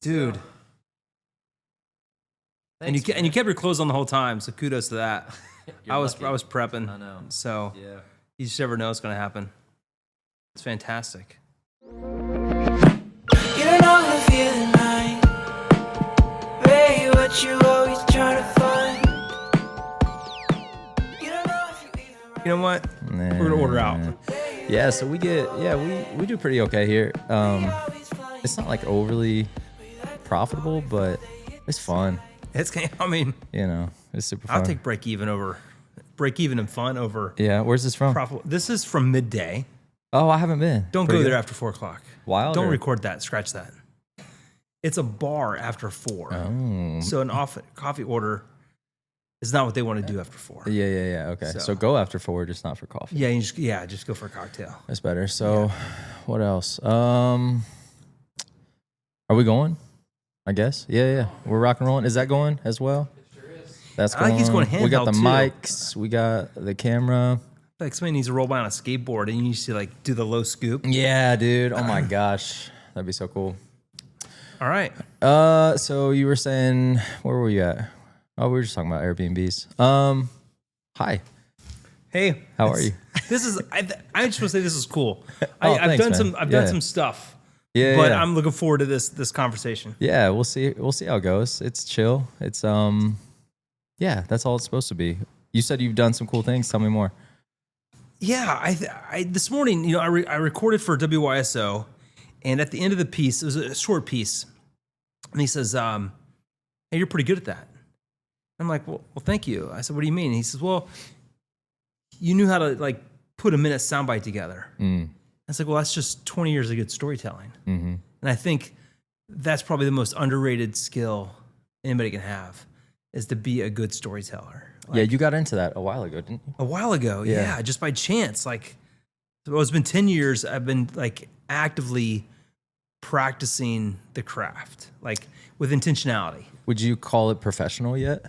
dude. Thanks, and you kept your clothes on the whole time, so kudos to that. I was prepping. I know. So Yeah. you just never know what's gonna happen. It's fantastic. You don't know the feeling like, babe, what you always try to find. You don't know if you even You know what? Nah. We're gonna order out. Yeah, so we do pretty okay here. It's not like overly profitable, but it's fun. I mean, You know, it's super fun. I'll take break even and fun over Yeah, where's this from? profit. This is from Midday. Oh, I haven't been. Don't Pretty go good. there after 4 o'clock. Wild Don't or- record that. Scratch that. It's a bar after 4. Oh. So an coffee order is not what they want to do after 4. Yeah. Okay. So- So go after 4, just not for coffee. Yeah, just go for a cocktail. That's better. So, what else? Are we going? I guess. Yeah. We're rock and rolling. Is that going as well? That's I going. think he's going We got the handheld, too. mics. We got the camera. Like somebody needs to roll by on a skateboard and you used to like do the low scoop. Yeah, dude. Oh my gosh, that'd be so cool. All right. So you were saying, where were you at? Oh, we were just talking about Airbnbs. Hi. Hey, How are you? This is. I just want to say this is cool. Oh, I've thanks, done man. I've done Yeah. some stuff. Yeah, But yeah. I'm looking forward to this conversation. Yeah, we'll see. We'll see how it goes. It's chill. It's yeah, that's all it's supposed to be. You said you've done some cool things. Tell me more. Yeah, I this morning, I recorded for WYSO, and at the end of the piece, it was a short piece, and he says, "Hey, you're pretty good at that." I'm like, "Well, thank you." I said, "What do you mean?" And he says, "Well, you knew how to like put a minute soundbite together." I was like, "Well, that's just 20 years of good storytelling," and I think that's probably the most underrated skill anybody can have is to be a good storyteller. Yeah, you got into that a while ago, didn't you? A while ago, yeah, just by chance. Like, so it's been 10 years. I've been like actively practicing the craft, like with intentionality. Would you call it professional yet?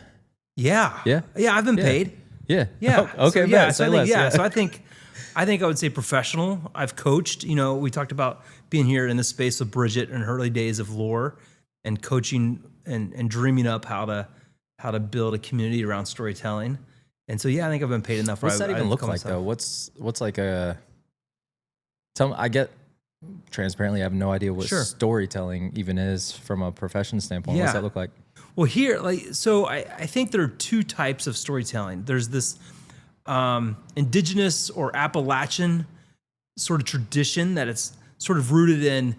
Yeah, Yeah? I've been Yeah. paid. Yeah. Yeah. Okay. So, yeah. bet. So Say I think, less. yeah. So I think I would say professional. I've coached. We talked about being here in the space with Bridget in her early days of lore, and coaching and dreaming up how to build a community around storytelling. And so, yeah, I think I've been paid enough. What's that I've even look called like myself- though? What's like a? Tell me. I get transparently. I have no idea what Sure. storytelling even is from a profession standpoint. Yeah. What's that look like? Well, here, I think there are 2 types of storytelling. There's this indigenous or Appalachian sort of tradition that it's sort of rooted in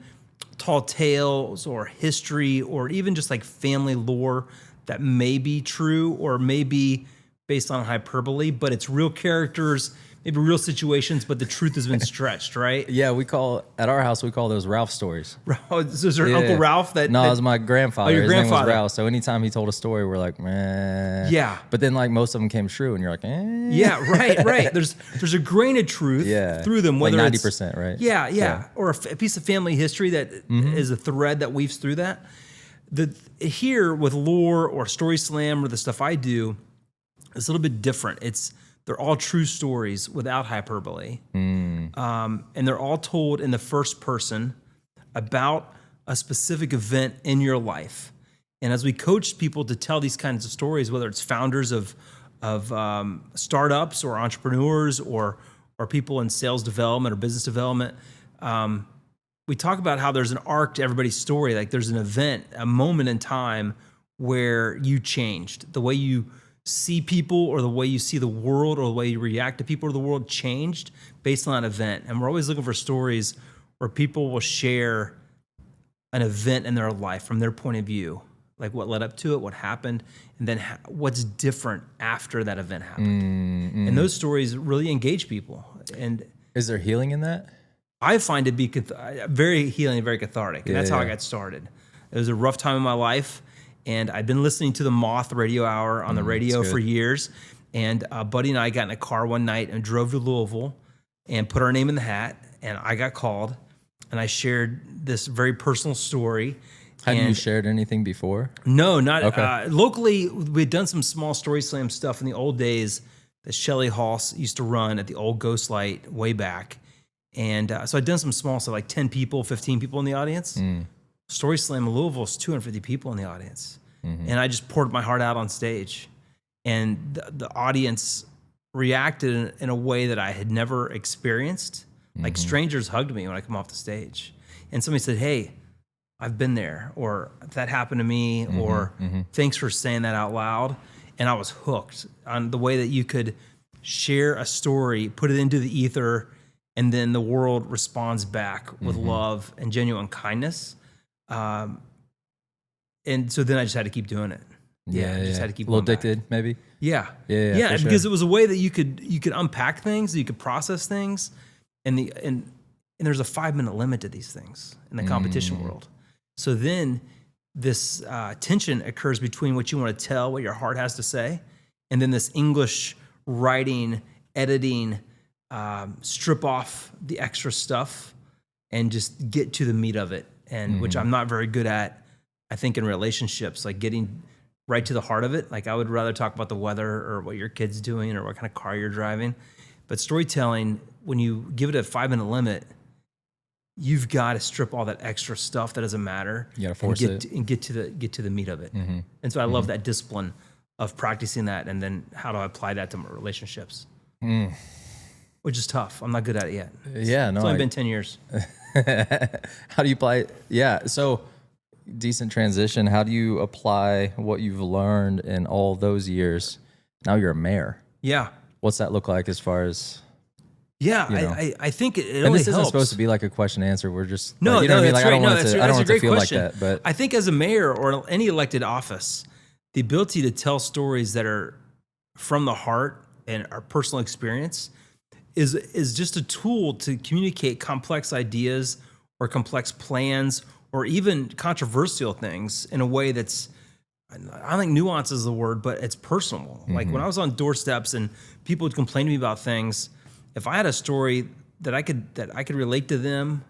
tall tales or history or even just like family lore that may be true or may be based on hyperbole, but it's real characters, maybe real situations, but the truth has been stretched, right? Yeah, at our house we call those Ralph stories. Is there Yeah. Uncle Ralph that? No, that- it was my grandfather. Oh, your His name was grandfather. Ralph. So anytime he told a story, we're like, man. Yeah. But then like most of them came true, and you're like, eh. Yeah, right. There's a grain of truth Yeah. through them, Like whether 90%, right? Yeah, Yeah. or a piece of family history that is a thread that weaves through that. Here with lore or story slam or the stuff I do, it's a little bit different. They're all true stories without hyperbole, and they're all told in the first person about a specific event in your life. And as we coach people to tell these kinds of stories, whether it's founders of startups or entrepreneurs or people in sales development or business development, we talk about how there's an arc to everybody's story. Like there's an event, a moment in time where you changed. The way you see people or the way you see the world or the way you react to people or the world changed based on that event. And we're always looking for stories where people will share an event in their life from their point of view, like what led up to it, what happened, and then what's different after that event happened. And those stories really engage people. And Is there healing in that? I find it be very healing and very cathartic. And that's how I Yeah. got started. It was a rough time in my life, and I'd been listening to the Moth radio hour on the radio that's for good. years. And a buddy and I got in a car one night and drove to Louisville and put our name in the hat. And I got called, and I shared this very personal story. Have you And- shared anything before? No, not Okay. locally. We'd done some small story slam stuff in the old days that Shelley Hoss used to run at the old Ghost Light way back. And so I'd done some small stuff, like 10 people, 15 people in the audience. Story Slam in Louisville is 250 people in the audience. And I just poured my heart out on stage. And the audience reacted in a way that I had never experienced. Like strangers hugged me when I come off the stage. And somebody said, hey, I've been there, or that happened to me, or thanks for saying that out loud. And I was hooked on the way that you could share a story, put it into the ether, and then the world responds back with love and genuine kindness. And so then I just had to keep doing it. I just had to keep a little going addicted, back. maybe. Yeah, for because sure. it was a way that you could unpack things, you could process things, and there's a 5-minute limit to these things in the competition world. So then this tension occurs between what you want to tell, what your heart has to say, and then this English writing, editing, strip off the extra stuff and just get to the meat of it. And which I'm not very good at, I think, in relationships, like getting right to the heart of it. Like I would rather talk about the weather or what your kid's doing or what kind of car you're driving. But storytelling, when you give it a 5-minute limit, you've got to strip all that extra stuff that doesn't matter. You got to force it and get to the meat of it. And so I love that discipline of practicing that, and then how do I apply that to my relationships, which is tough. I'm not good at it yet. Yeah, no, It's only been 10 years. How do you apply it? Yeah, so decent transition. How do you apply what you've learned in all those years? Now you're a mayor. Yeah. What's that look like as far as? Yeah, You know. I think it And only this isn't helps. supposed to be like a question answer. We're just No, like, you know no, what I mean? that's Like, right. I don't No, want that's it to, right. I don't That's a want it to great feel question. like that. But I think as a mayor or any elected office, the ability to tell stories that are from the heart and our personal experience is just a tool to communicate complex ideas or complex plans or even controversial things in a way that's, I think nuance is the word, but it's personal. Like when I was on doorsteps and people would complain to me about things, if I had a story that I could relate to them,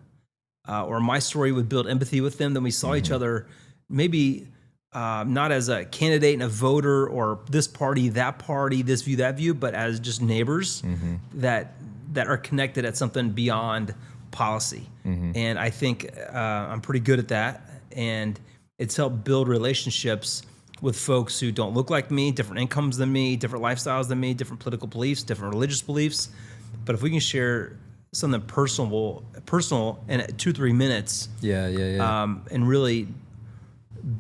or my story would build empathy with them, then we saw each other maybe not as a candidate and a voter or this party, this view, that view, but as just neighbors that are connected at something beyond policy. And I think I'm pretty good at that. And it's helped build relationships with folks who don't look like me, different incomes than me, different lifestyles than me, different political beliefs, different religious beliefs. But if we can share something personal in 2-3 minutes, and really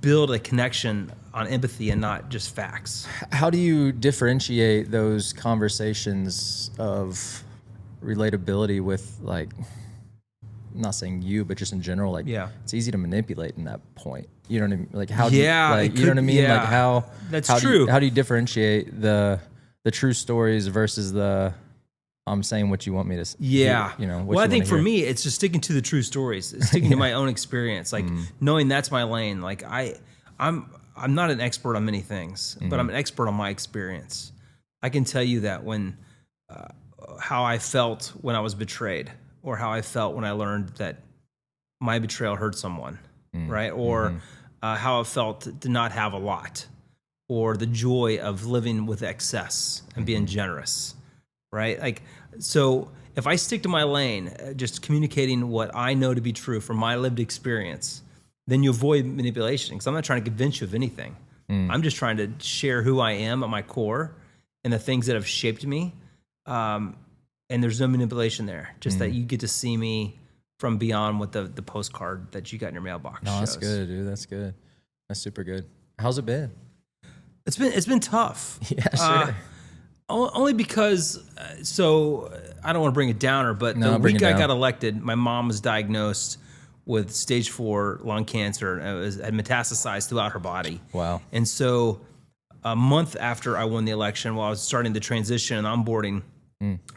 build a connection on empathy and not just facts. how do you differentiate those conversations of relatability with, like, I'm not saying you, but just in general, like, it's easy to manipulate in that point. You know what I mean? Like, how do you, like, you know what I mean? Like, how true. How do you differentiate the true stories versus the I'm saying what you want me to say? Yeah. You know, well, I think for me, it's just sticking to the true stories, it's sticking to my own experience, like knowing that's my lane. Like I'm not an expert on many things, but I'm an expert on my experience. I can tell you that when how I felt when I was betrayed, or how I felt when I learned that my betrayal hurt someone, right? Or how I felt to not have a lot, or the joy of living with excess and being generous, right? Like, so if I stick to my lane, just communicating what I know to be true from my lived experience, then you avoid manipulation, because I'm not trying to convince you of anything. I'm just trying to share who I am at my core and the things that have shaped me. And there's no manipulation there, just that you get to see me from beyond what the postcard that you got in your mailbox shows. That's good, dude. That's good. That's super good. How's it been? It's been tough. Yeah, sure. Only because, so I don't want to bring it downer, but the bring week it I down. got elected, my mom was diagnosed with stage 4 lung cancer. And had metastasized throughout her body. Wow. And so a month after I won the election, while I was starting the transition and onboarding,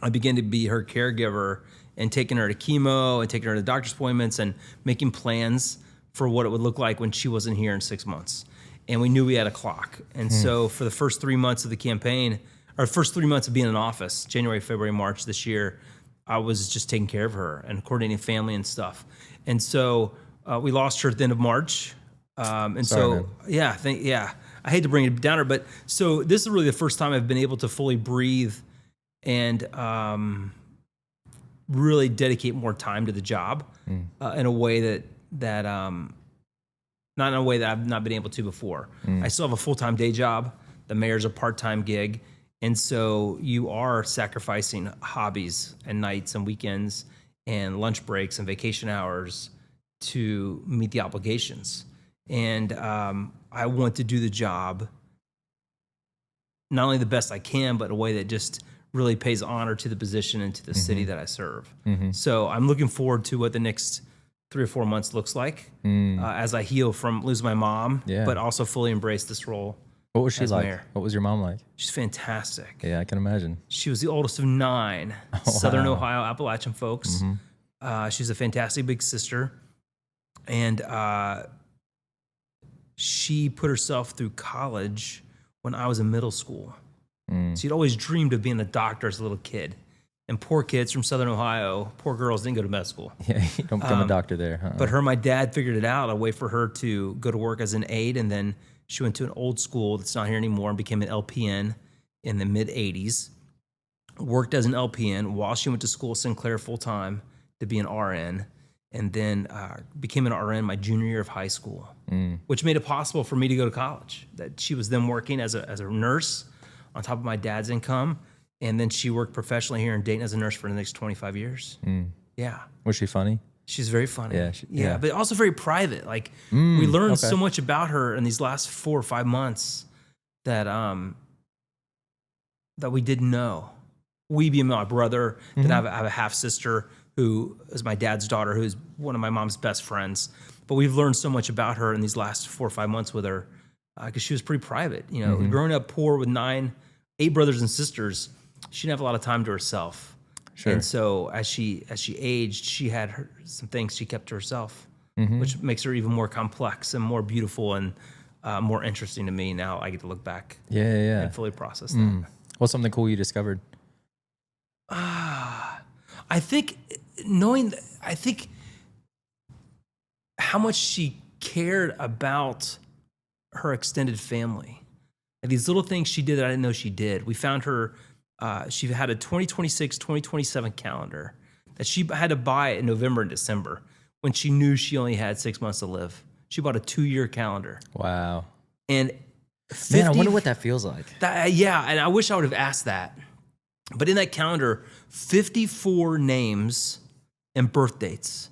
I began to be her caregiver and taking her to chemo and taking her to doctor's appointments and making plans for what it would look like when she wasn't here in 6 months. And we knew we had a clock. And so for the first 3 months of the campaign, or first 3 months of being in office, January, February, March this year, I was just taking care of her and coordinating family and stuff. And so we lost her at the end of March. And Sorry, man. I hate to bring it downer, but so this is really the first time I've been able to fully breathe and really dedicate more time to the job in a way that not in a way that I've not been able to before. I still have a full-time day job. The mayor's a part-time gig. And so you are sacrificing hobbies and nights and weekends and lunch breaks and vacation hours to meet the obligations. And I want to do the job not only the best I can, but in a way that just really pays honor to the position and to the city that I serve. So I'm looking forward to what the next 3 or 4 months looks like as I heal from losing my mom, but also fully embrace this role. What was she like? Mayor. What was your mom like? She's fantastic. Yeah, I can imagine. She was the oldest of 9 Southern Ohio Appalachian folks. She's a fantastic big sister. And she put herself through college when I was in middle school. She'd always dreamed of being a doctor as a little kid. And poor kids from Southern Ohio, poor girls didn't go to med school. Yeah, you don't become a doctor there. But my dad figured it out, a way for her to go to work as an aide. And then she went to an old school that's not here anymore and became an LPN in the mid-'80s. Worked as an LPN while she went to school at Sinclair full-time to be an RN. And then became an RN my junior year of high school, which made it possible for me to go to college. That she was then working as a nurse on top of my dad's income, and then she worked professionally here in Dayton as a nurse for the next 25 years. Yeah. Was she funny? She's very funny. Yeah, yeah, but also very private. Like we learned so much about her in these last 4 or 5 months that that we didn't know. We being my brother, then I have a half sister who is my dad's daughter, who's one of my mom's best friends. But we've learned so much about her in these last 4 or 5 months with her because she was pretty private. You know, growing up poor with 8 brothers and sisters, she didn't have a lot of time to herself. Sure. And so as she aged, she had some things she kept to herself, which makes her even more complex and more beautiful and more interesting to me. Now I get to look back and fully process that. What's something cool you discovered? I think how much she cared about her extended family. And these little things she did that I didn't know she did. We found her, she had a 2026, 2027 calendar that she had to buy in November and December when she knew she only had 6 months to live. She bought a 2-year calendar. Wow. And man, I wonder what that feels like. Yeah, and I wish I would have asked that. But in that calendar, 54 names and birth dates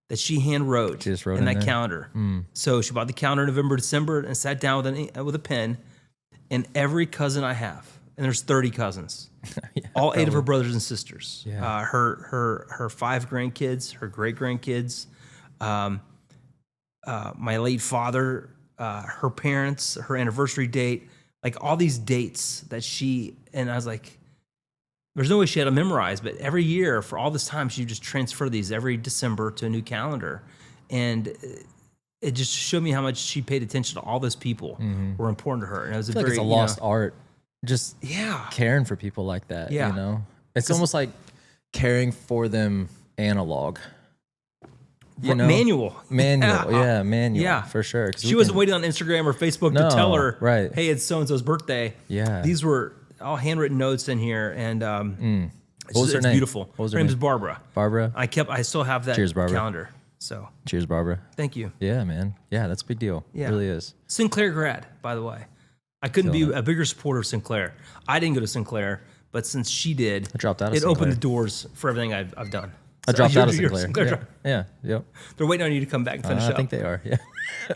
that she hand wrote in that calendar. So she bought the calendar in November, December, and sat down with a pen. And every cousin I have, and there's 30 cousins, all 8 of her brothers and sisters, her 5 grandkids, her great grandkids, my late father, her parents, her anniversary date, like all these dates that and I was like, there's no way she had to memorize, but every year for all this time, she would just transfer these every December to a new calendar. And it just showed me how much she paid attention to all those people who were important to her. And it was it's a lost art, just caring for people like that, you know? It's almost like caring for them analog. You know? Manual, manual, for sure. She wasn't waiting on Instagram or Facebook to tell her, hey, it's so-and-so's birthday. Yeah. These were all handwritten notes in here, and what was her name? Beautiful. Her name is Barbara. Barbara. I still have that calendar. So cheers, Barbara. Thank you. Yeah, man. Yeah, that's a big deal. Yeah. It really is. Sinclair grad, by the way. I couldn't be a bigger supporter of Sinclair. I didn't go to Sinclair, but since she did, I dropped out of it Sinclair. opened the doors for everything I've done. I dropped out of Sinclair. Yeah. Yep. They're waiting on you to come back and finish up. I think they are. Yeah.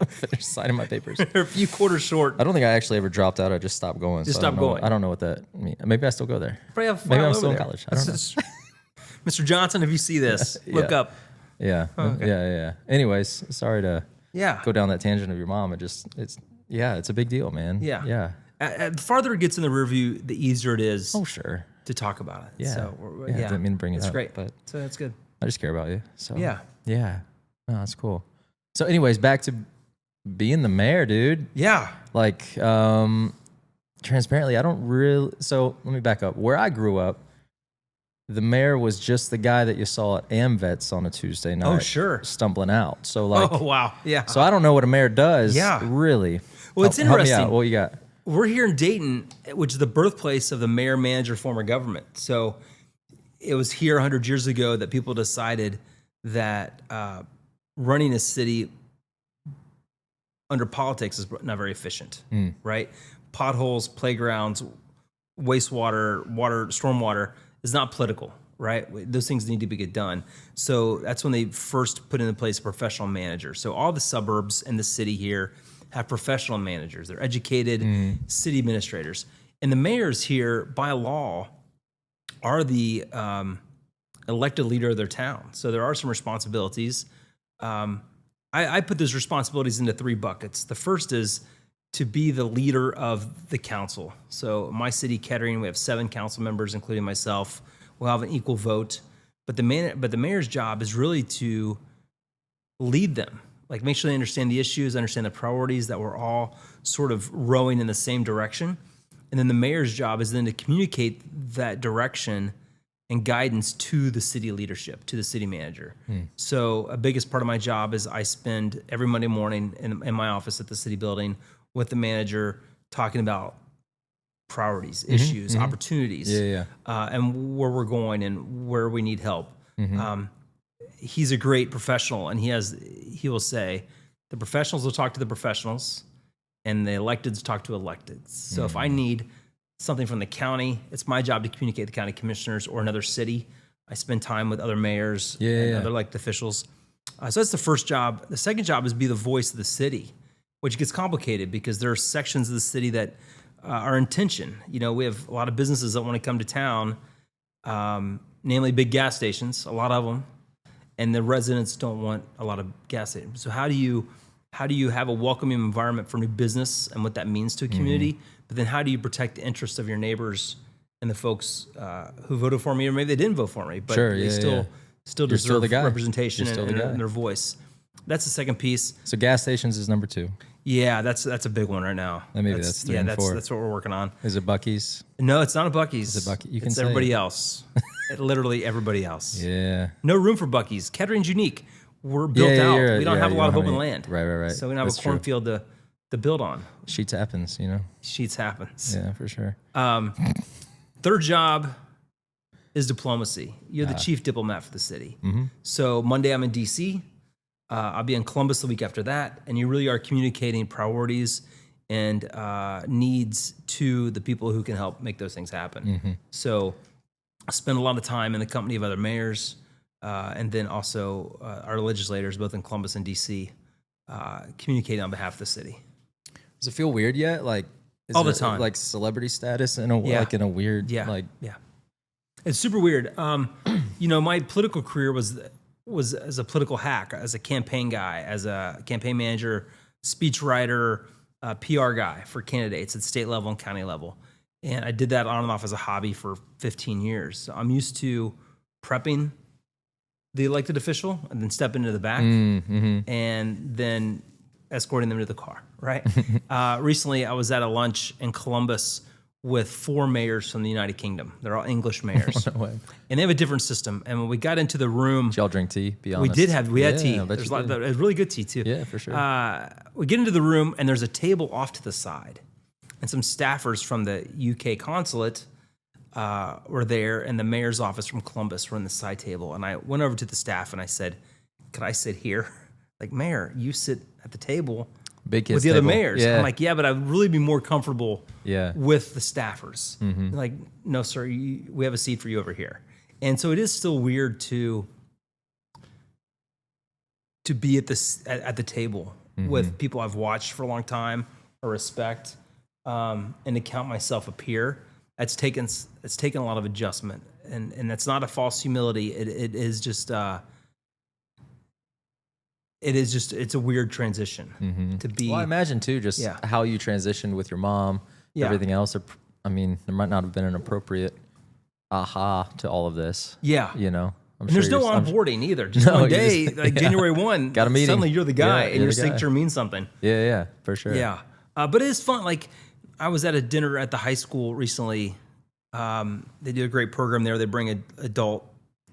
Finish signing my papers. They're a few quarters short. I don't think I actually ever dropped out. I just stopped going. I don't know what that means. Maybe I still go there. Maybe I'm still in college. I don't know. Mr. Johnson, if you see this, look up. Yeah. Okay. Yeah. Anyways, sorry to go down that tangent of your mom. It's a big deal, man. Yeah. The farther it gets in the rear view, the easier it is. Oh, sure. To talk about it. Yeah. So, I didn't mean to bring it up. That's great. But so that's good. I just care about you. So yeah. No, that's cool. So anyways, back to being the mayor, dude. Yeah. Like, transparently, so let me back up. Where I grew up, the mayor was just the guy that you saw at AmVets on a Tuesday night. Oh, sure. Stumbling out. So like, oh, wow. Yeah. So I don't know what a mayor does. Yeah. Really. Well, it's interesting. Help me out. What you got? We're here in Dayton, which is the birthplace of the mayor, manager, form of government. So it was here 100 years ago that people decided that running a city under politics is not very efficient, right? Potholes, playgrounds, wastewater, stormwater is not political, right? Those things need to get done. So that's when they first put into place a professional manager. So all the suburbs and the city here have professional managers. They're educated city administrators. And the mayors here, by law, are the elected leader of their town. So there are some responsibilities. I put those responsibilities into 3 buckets. The first is to be the leader of the council. So my city, Kettering, we have 7 council members, including myself. We'll have an equal vote. But the mayor's job is really to lead them. Like make sure they understand the issues, understand the priorities, that we're all sort of rowing in the same direction. And then the mayor's job is then to communicate that direction and guidance to the city leadership, to the city manager. So a biggest part of my job is I spend every Monday morning in my office at the city building with the manager talking about priorities, issues, opportunities, and where we're going and where we need help. He's a great professional, and he will say the professionals will talk to the professionals, and the electeds talk to electeds. So if I need something from the county, it's my job to communicate with the county commissioners or another city. I spend time with other mayors and other elected officials. So that's the first job. The second job is be the voice of the city, which gets complicated because there are sections of the city that are in tension. You know, we have a lot of businesses that want to come to town, namely big gas stations, a lot of them, and the residents don't want a lot of gas stations. So how do you have a welcoming environment for new business and what that means to a community? But then how do you protect the interests of your neighbors and the folks who voted for me, or maybe they didn't vote for me, but they still deserve representation and their voice. That's the second piece. So gas stations is number 2. Yeah, that's a big one right now. And maybe that's 3 and 4. That's what we're working on. Is it Buc-ee's? No, it's not a Buc-ee's. It's a Buc-ee's. You can it's say everybody else. Literally everybody else. Yeah. No room for Buc-ee's. Kettering's unique. We're built out. We don't have a lot of open land. Right. So we don't have a cornfield to build on. Sheets happens, you know. Sheets happens. Yeah, for sure. Third job is diplomacy. You're the chief diplomat for the city. So Monday I'm in D.C. I'll be in Columbus the week after that, and you really are communicating priorities and needs to the people who can help make those things happen. So I spend a lot of time in the company of other mayors, and then also our legislators, both in Columbus and D.C., communicating on behalf of the city. Does it feel weird yet? Like all the time, like celebrity status in a like in a weird It's super weird. You know, my political career was as a political hack, as a campaign guy, as a campaign manager, speech writer, PR guy for candidates at state level and county level. And I did that on and off as a hobby for 15 years. So I'm used to prepping the elected official and then stepping into the back and then escorting them to the car, right? Recently, I was at a lunch in Columbus with 4 mayors from the United Kingdom. They're all English mayors. No way. And they have a different system. And when we got into the room... Did y'all drink tea? Be honest. We had tea. There's it was really good tea, too. Yeah, for sure. We get into the room, and there's a table off to the side. And some staffers from the UK consulate were there, and the mayor's office from Columbus were in the side table. And I went over to the staff, and I said, could I sit here? Like, Mayor, you sit at the table with the other mayors. I'm like, yeah, but I'd really be more comfortable with the staffers. Like, no, sir, we have a seat for you over here. And so it is still weird to be at the table with people I've watched for a long time or respect, and to count myself a peer. It's taken a lot of adjustment, and that's not a false humility. It is just. It's a weird transition to be. Well, I imagine too, just how you transitioned with your mom, everything else. I mean, there might not have been an appropriate aha to all of this. Yeah. You know, and there's no onboarding either. Just one day, like January 1, got a meeting. Suddenly you're the guy and your signature means something. Yeah, for sure. Yeah. But it is fun. Like, I was at a dinner at the high school recently. They do a great program there. They bring adult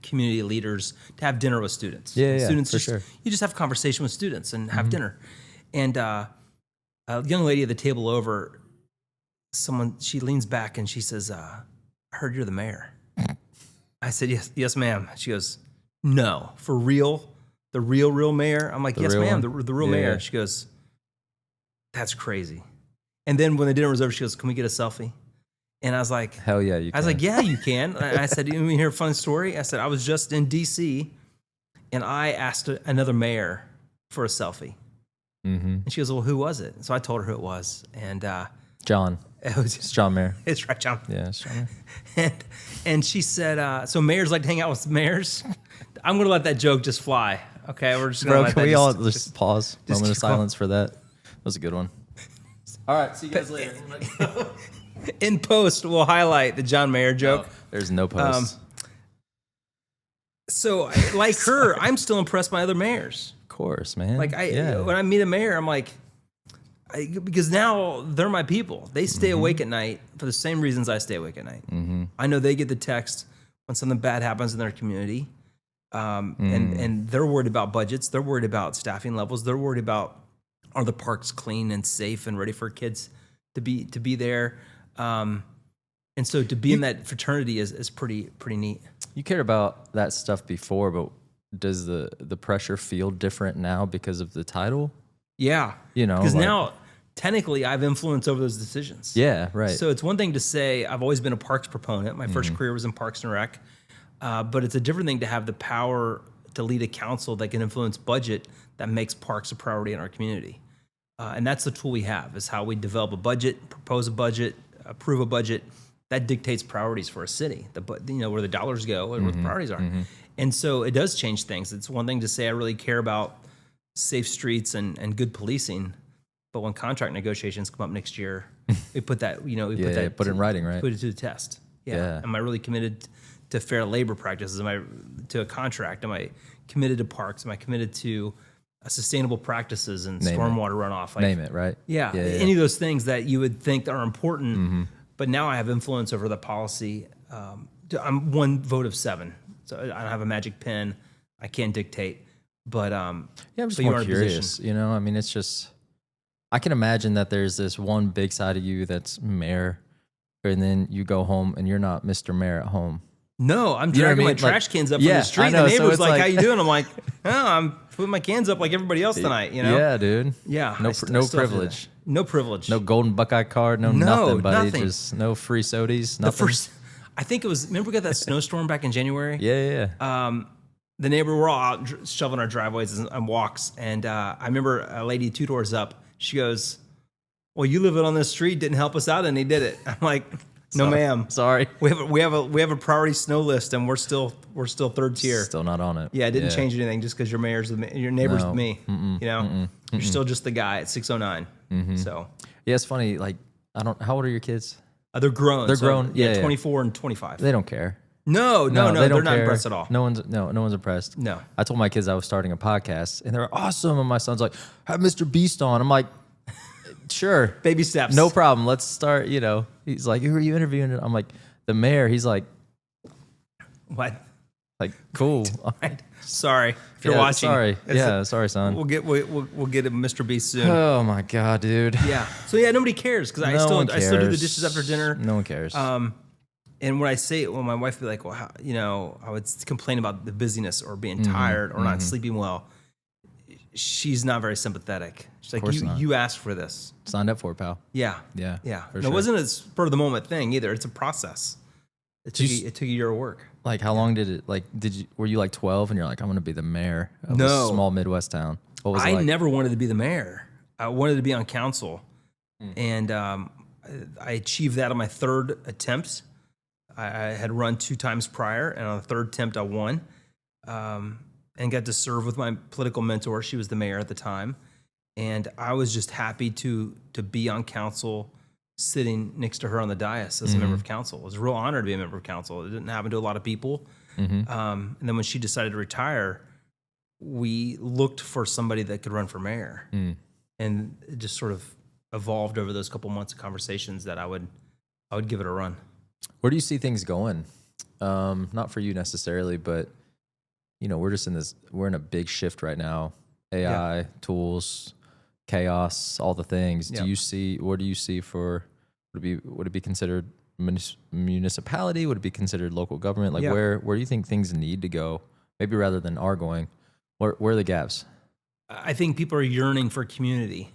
community leaders to have dinner with students. Students you just have a conversation with students and have dinner. And a young lady at the table over, she leans back and she says, I heard you're the mayor. I said, yes, ma'am. She goes, no, for real? The real mayor? I'm like, yes, ma'am, the real mayor. She goes, That's crazy. And then when the dinner was over, she goes, "Can we get a selfie?" And I was like, "Hell yeah, you can." I was like, "Yeah, you can." I said, "You want me to hear a fun story?" I said, "I was just in D.C. and I asked another mayor for a selfie." And she goes, "Well, who was it?" So I told her who it was. And John. It's John Mayer. It's right, John. Yeah, it's John Mayer. And she said, "So mayors like to hang out with mayors?" I'm going to let that joke just fly. Okay, we're just going to let can that we all just pause? just Moment of keep going. silence for that. That was a good one. All right, see you guys later. In post, we'll highlight the John Mayer joke. No, there's no post. So, like her, I'm still impressed by other mayors. Of course, man. Like when I meet a mayor, I'm like, because now they're my people. They stay awake at night for the same reasons I stay awake at night. I know they get the text when something bad happens in their community, and they're worried about budgets. They're worried about staffing levels. They're worried about, are the parks clean and safe and ready for kids to be there. And so to be in that fraternity is pretty neat. You cared about that stuff before, but does the pressure feel different now because of the title? Yeah. Because now technically I've influence over those decisions. Yeah, right. So it's one thing to say I've always been a parks proponent. My first career was in Parks and Rec. But it's a different thing to have the power to lead a council that can influence budget that makes parks a priority in our community. And that's the tool we have, is how we develop a budget, propose a budget, approve a budget. That dictates priorities for a city, where the dollars go and where the priorities are. And so it does change things. It's one thing to say I really care about safe streets and good policing, but when contract negotiations come up next year, we put that, put it in writing, right? Put it to the test. Yeah. Am I really committed to fair labor practices? Am I to a contract? Am I committed to parks? Am I committed to sustainable practices and stormwater runoff? Name it, right? Yeah. Any of those things that you would think are important, but now I have influence over the policy. I'm one vote of 7, so I don't have a magic pen. I can't dictate. But I'm just more curious. I mean, it's just, I can imagine that there's this one big side of you that's mayor, and then you go home and you're not Mr. Mayor at home. No, I'm dragging my trash cans up from the street. And the neighbor's like, "How you doing?" I'm like, "Oh, I'm putting my cans up like everybody else tonight." Yeah, dude. Yeah. No privilege. No privilege. No golden Buckeye card. No nothing, buddy. Nothing. Just no free sodies. Nothing. I think it was. Remember we got that snowstorm back in January? Yeah. The neighbor, we're all out shoveling our driveways and walks, and I remember a lady 2 doors up. She goes, "Well, you live on this street, didn't help us out," and he did it. I'm like, "No, ma'am. Sorry. We have a priority snow list, and we're still 3rd tier. Still not on it. Yeah, it didn't change anything just because your neighbor's with me. You're still just the guy at 609. So yeah, it's funny. Like, how old are your kids? They're grown. They're grown. Yeah, 24 and 25. They don't care. No, they're not impressed at all. No one's impressed. No. I told my kids I was starting a podcast, and they were awesome. And my son's like, "Have Mr. Beast on." I'm like, "Sure, baby steps, no problem. Let's start." He's like, "Who are you interviewing?" I'm like, "The mayor." He's like, "What?" Like, cool. All right. Sorry if you're watching. Sorry, son. We'll get a Mr. Beast soon. Oh my god, dude. Yeah. So yeah, nobody cares because I still do the dishes after dinner. No one cares. And when I say it, when my wife would be like, "Well, I would complain about the busyness or being tired or not sleeping well," she's not very sympathetic. She's like, "You asked for this. Signed up for it, pal." Yeah. Yeah. It wasn't a spur of the moment thing either. It's a process. It took a year of work. Like, how long did it? Were you like 12 and you're like, "I'm going to be the mayor of a small Midwest town"? What was it like? I never wanted to be the mayor. I wanted to be on council, and I achieved that on my 3rd attempt. I had run 2 times prior, and on the 3rd attempt, I won, and got to serve with my political mentor. She was the mayor at the time, and I was just happy to be on council, sitting next to her on the dais as a member of council. It was a real honor to be a member of council. It didn't happen to a lot of people. And then when she decided to retire, we looked for somebody that could run for mayor, and it just sort of evolved over those couple months of conversations that I would give it a run. Where do you see things going? Not for you necessarily, but we're in a big shift right now. AI, tools, chaos, all the things. Yeah. What do you see for, would it be considered municipality? Would it be considered local government? Like, where do you think things need to go? Maybe rather than are going, where are the gaps? I think people are yearning for community.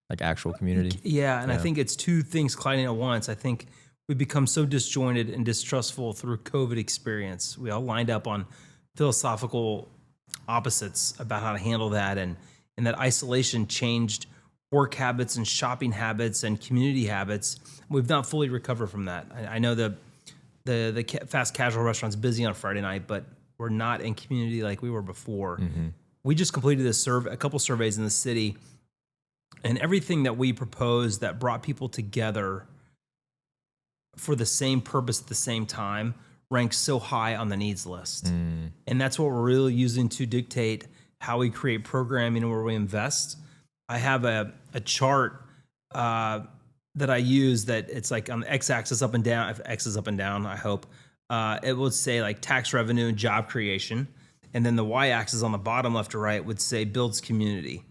like actual community. Yeah, and I think it's two things colliding at once. I think we become so disjointed and distrustful through COVID experience. We all lined up on philosophical opposites about how to handle that, and that isolation changed work habits and shopping habits and community habits. We've not fully recovered from that. I know the fast casual restaurant's busy on Friday night, but we're not in community like we were before. We just completed a couple surveys in the city, and everything that we proposed that brought people together for the same purpose at the same time ranks so high on the needs list. And that's what we're really using to dictate how we create programming and where we invest. I have a chart that I use that it's like on the x-axis up and down, if x is up and down, I hope, it would say like tax revenue and job creation. And then the y-axis on the bottom left to right would say builds community.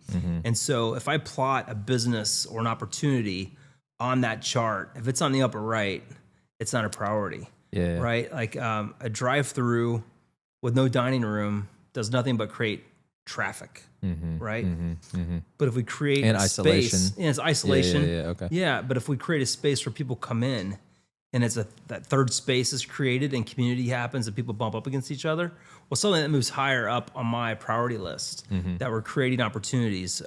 And so if I plot a business or an opportunity on that chart, if it's on the upper right, it's not a priority. Right? Like a drive-through with no dining room does nothing but create traffic, right? But if we create and a isolation, space, and it's isolation, okay, but if we create a space where people come in, and it's that third space is created and community happens and people bump up against each other, well, something that moves higher up on my priority list, that we're creating opportunities.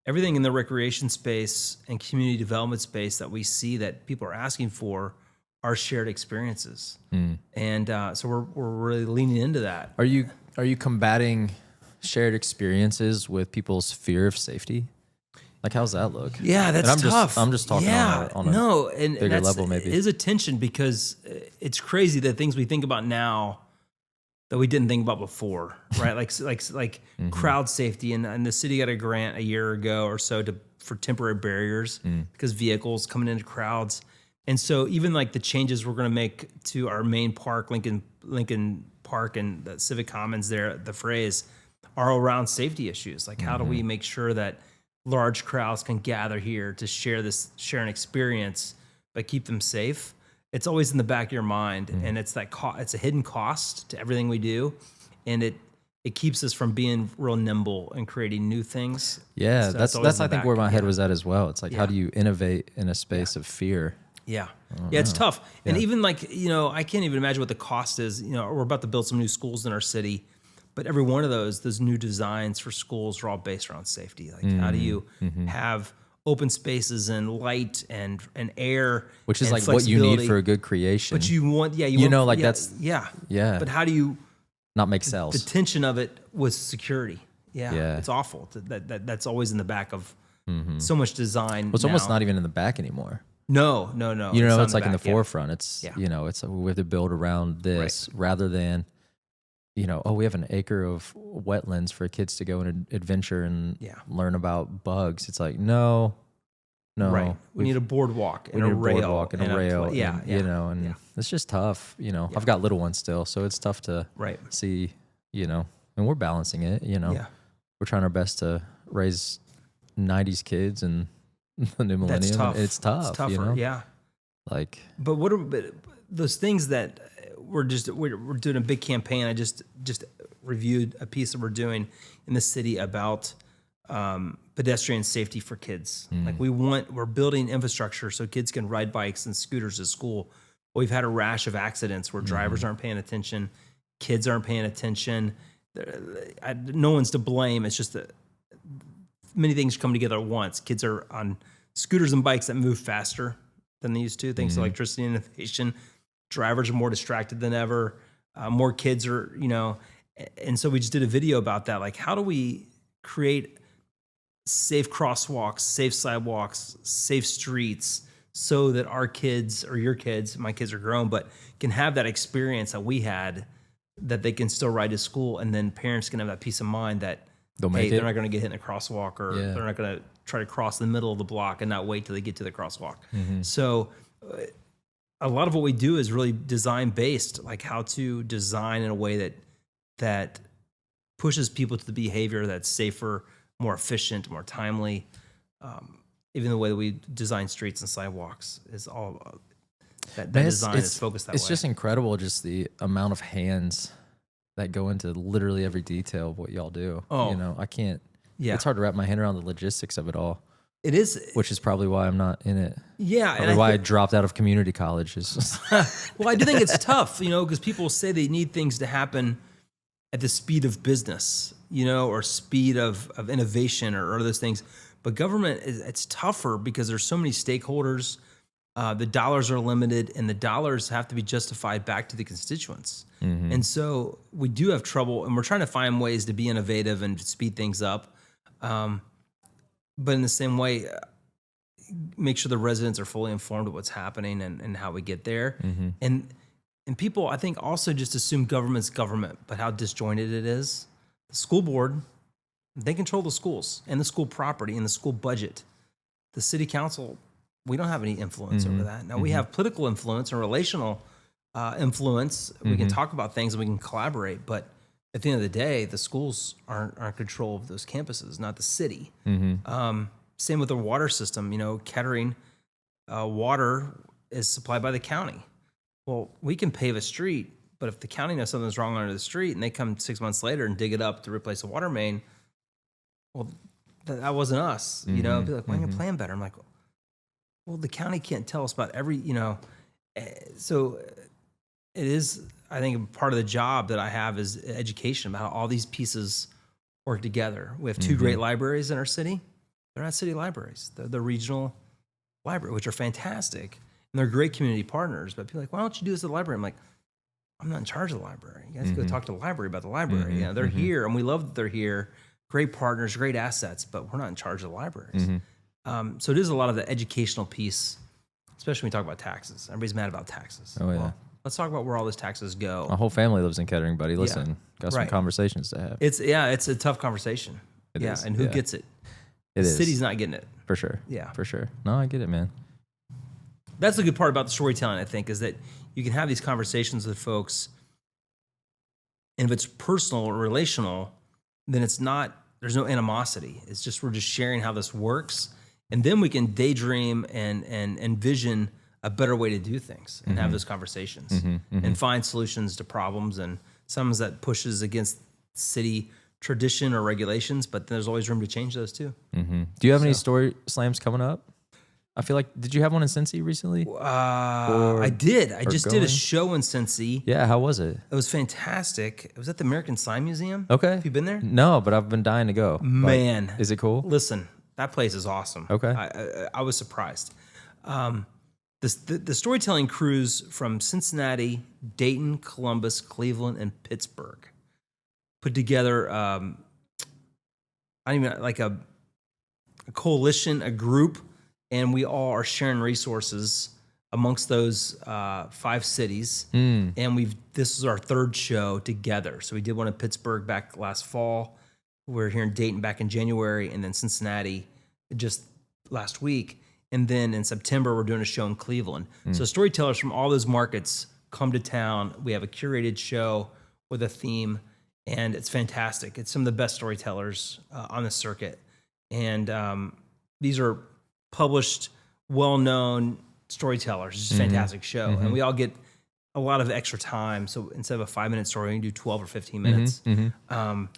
Everything in the recreation space and community development space that we see that people are asking for are shared experiences, and so we're really leaning into that. Are you combating shared experiences with people's fear of safety? Like, how's that look? Yeah, that's tough. I'm just talking on a bigger level, maybe. It is a tension because it's crazy the things we think about now that we didn't think about before, right? like crowd safety, and the city got a grant a year ago or so for temporary barriers because vehicles coming into crowds. And so even like the changes we're going to make to our main park, Lincoln Park and the Civic Commons there, the phrase, are around safety issues. Like how do we make sure that large crowds can gather here to share an experience, but keep them safe? It's always in the back of your mind, and it's it's a hidden cost to everything we do, and it keeps us from being real nimble and creating new things. Yeah, so that's I think where my head was at as well. It's like, how do you innovate in a space of fear? Yeah, it's tough, and even like I can't even imagine what the cost is. We're about to build some new schools in our city, but every one of those new designs for schools are all based around safety. Like how do you have open spaces and light and air, which is like what you need for a good creation. But you want, But how do you not make cells? The tension of it with security. Yeah. It's awful. That's always in the back of so much design. Well, it's almost not even in the back anymore. No. It's like in the forefront. It's it's we have to build around this rather than we have an acre of wetlands for kids to go and adventure and learn about bugs. It's like, no. Right. We need a boardwalk and a rail. And it's just tough. I've got little ones still, so it's tough to see, and we're balancing it, We're trying our best to raise 90s kids and the new millennium. That's tough. It's tough. It's tougher, Like, but what are those things that we're doing a big campaign? I just reviewed a piece that we're doing in the city about pedestrian safety for kids. Like we're building infrastructure so kids can ride bikes and scooters to school. We've had a rash of accidents where drivers aren't paying attention, kids aren't paying attention. No one's to blame. It's just that many things come together at once. Kids are on scooters and bikes that move faster than they used to, thanks to electricity and innovation. Drivers are more distracted than ever. More kids are, and so we just did a video about that. Like, how do we create safe crosswalks, safe sidewalks, safe streets so that our kids or your kids, my kids are grown, but can have that experience that we had, that they can still ride to school, and then parents can have that peace of mind that they're not going to get hit in a crosswalk, or they're not going to try to cross the middle of the block and not wait till they get to the crosswalk. So a lot of what we do is really design based, like how to design in a way that pushes people to the behavior that's safer, more efficient, more timely. Even the way that we design streets and sidewalks is all that design is focused that way. It's just incredible, just the amount of hands that go into literally every detail of what y'all do. I can't. Yeah. It's hard to wrap my hand around the logistics of it all. It is. Which is probably why I'm not in it. Yeah. Probably why I dropped out of community college. Well, I do think it's tough, because people say they need things to happen at the speed of business, or speed of innovation or other those things. But government, it's tougher because there's so many stakeholders. The dollars are limited, and the dollars have to be justified back to the constituents. And so we do have trouble, and we're trying to find ways to be innovative and speed things up. But in the same way, make sure the residents are fully informed of what's happening and how we get there. And people, I think, also just assume government's government, but how disjointed it is. The school board, they control the schools and the school property and the school budget. The city council, we don't have any influence over that. Now, we have political influence and relational influence. We can talk about things and we can collaborate, but at the end of the day, the schools aren't in control of those campuses, not the city. Same with the water system. Kettering water is supplied by the county. Well, we can pave a street, but if the county knows something's wrong under the street and they come 6 months later and dig it up to replace a water main, well, that wasn't us. Be like, why don't you plan better? I'm like, well, the county can't tell us about every, so it is, I think, part of the job that I have is education about how all these pieces work together. We have two great libraries in our city. They're not city libraries. They're the regional library, which are fantastic. And they're great community partners. But people are like, why don't you do this at the library? I'm like, I'm not in charge of the library. You guys go talk to the library about the library. They're here, and we love that they're here. Great partners, great assets, but we're not in charge of the libraries. So it is a lot of the educational piece, especially when we talk about taxes. Everybody's mad about taxes. Oh, yeah. Well, let's talk about where all those taxes go. My whole family lives in Kettering, buddy. Listen, got some conversations to have. It's a tough conversation. It is, and who gets it? It the is. city's not getting it. For sure. Yeah. For sure. No, I get it, man. That's the good part about the storytelling, I think, is that you can have these conversations with folks, and if it's personal or relational, then there's no animosity. It's just, we're just sharing how this works. And then we can daydream and envision a better way to do things and have those conversations and find solutions to problems. And some that pushes against city tradition or regulations, but there's always room to change those too. Do you have any story slams coming up? I feel like, did you have one in Cincy recently? I did. I just did a show in Cincy. Yeah, how was it? It was fantastic. It was at the American Sign Museum. Okay. Have you been there? No, but I've been dying to go. Man. Like, is it cool? Listen, that place is awesome. Okay. I was surprised. The storytelling cruise from Cincinnati, Dayton, Columbus, Cleveland, and Pittsburgh put together, I don't even, like a coalition, a group, and we all are sharing resources amongst those 5 cities. And this is our 3rd show together. So we did one in Pittsburgh back last fall. We're here in Dayton back in January, and then Cincinnati just last week. And then in September, we're doing a show in Cleveland. So storytellers from all those markets come to town. We have a curated show with a theme, and it's fantastic. It's some of the best storytellers on the circuit. And these are published, well-known storytellers. It's just a fantastic show. And we all get a lot of extra time. So instead of a 5-minute story, we can do 12 or 15 minutes.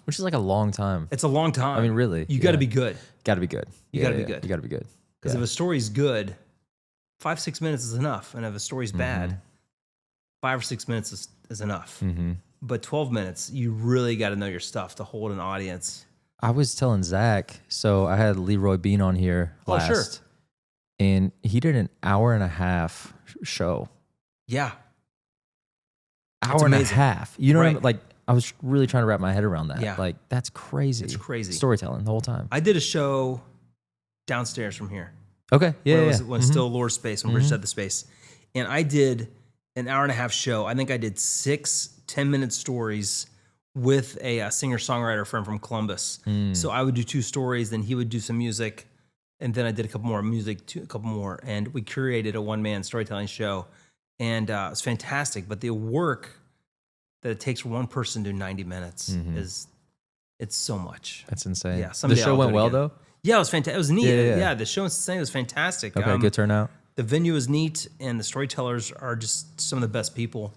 Which is like a long time. It's a long time. I mean, really. You got to be good. Got to be good. You got to be good. You got to be good. Because if a story's good, 5-6 minutes is enough. And if a story's bad, 5 or 6 minutes is enough. But 12 minutes, you really got to know your stuff to hold an audience. I was telling Zach, so I had Leroy Bean on here last. Sure. And he did an 1.5-hour show. Yeah. Hour and a half. You know what I mean? Right. Like, I was really trying to wrap my head around that. Yeah. Like, that's crazy. It's crazy. Storytelling the whole time. I did a show downstairs from here. Okay. Yeah. When it was still Lore Space, when Bridge had the space. And I did an 1.5-hour show. I think I did 6 10-minute stories with a singer-songwriter friend from Columbus. So I would do 2 stories, then he would do some music, and then I did a couple more music, a couple more, and we curated a one-man storytelling show, and it's fantastic. But the work that it takes for one person to do 90 minutes it's so much. That's insane. Yeah, the show went well, though? Yeah, it was fantastic. It was neat. Yeah. The show in Cincinnati was fantastic. Okay, good turnout. The venue is neat, and the storytellers are just some of the best people.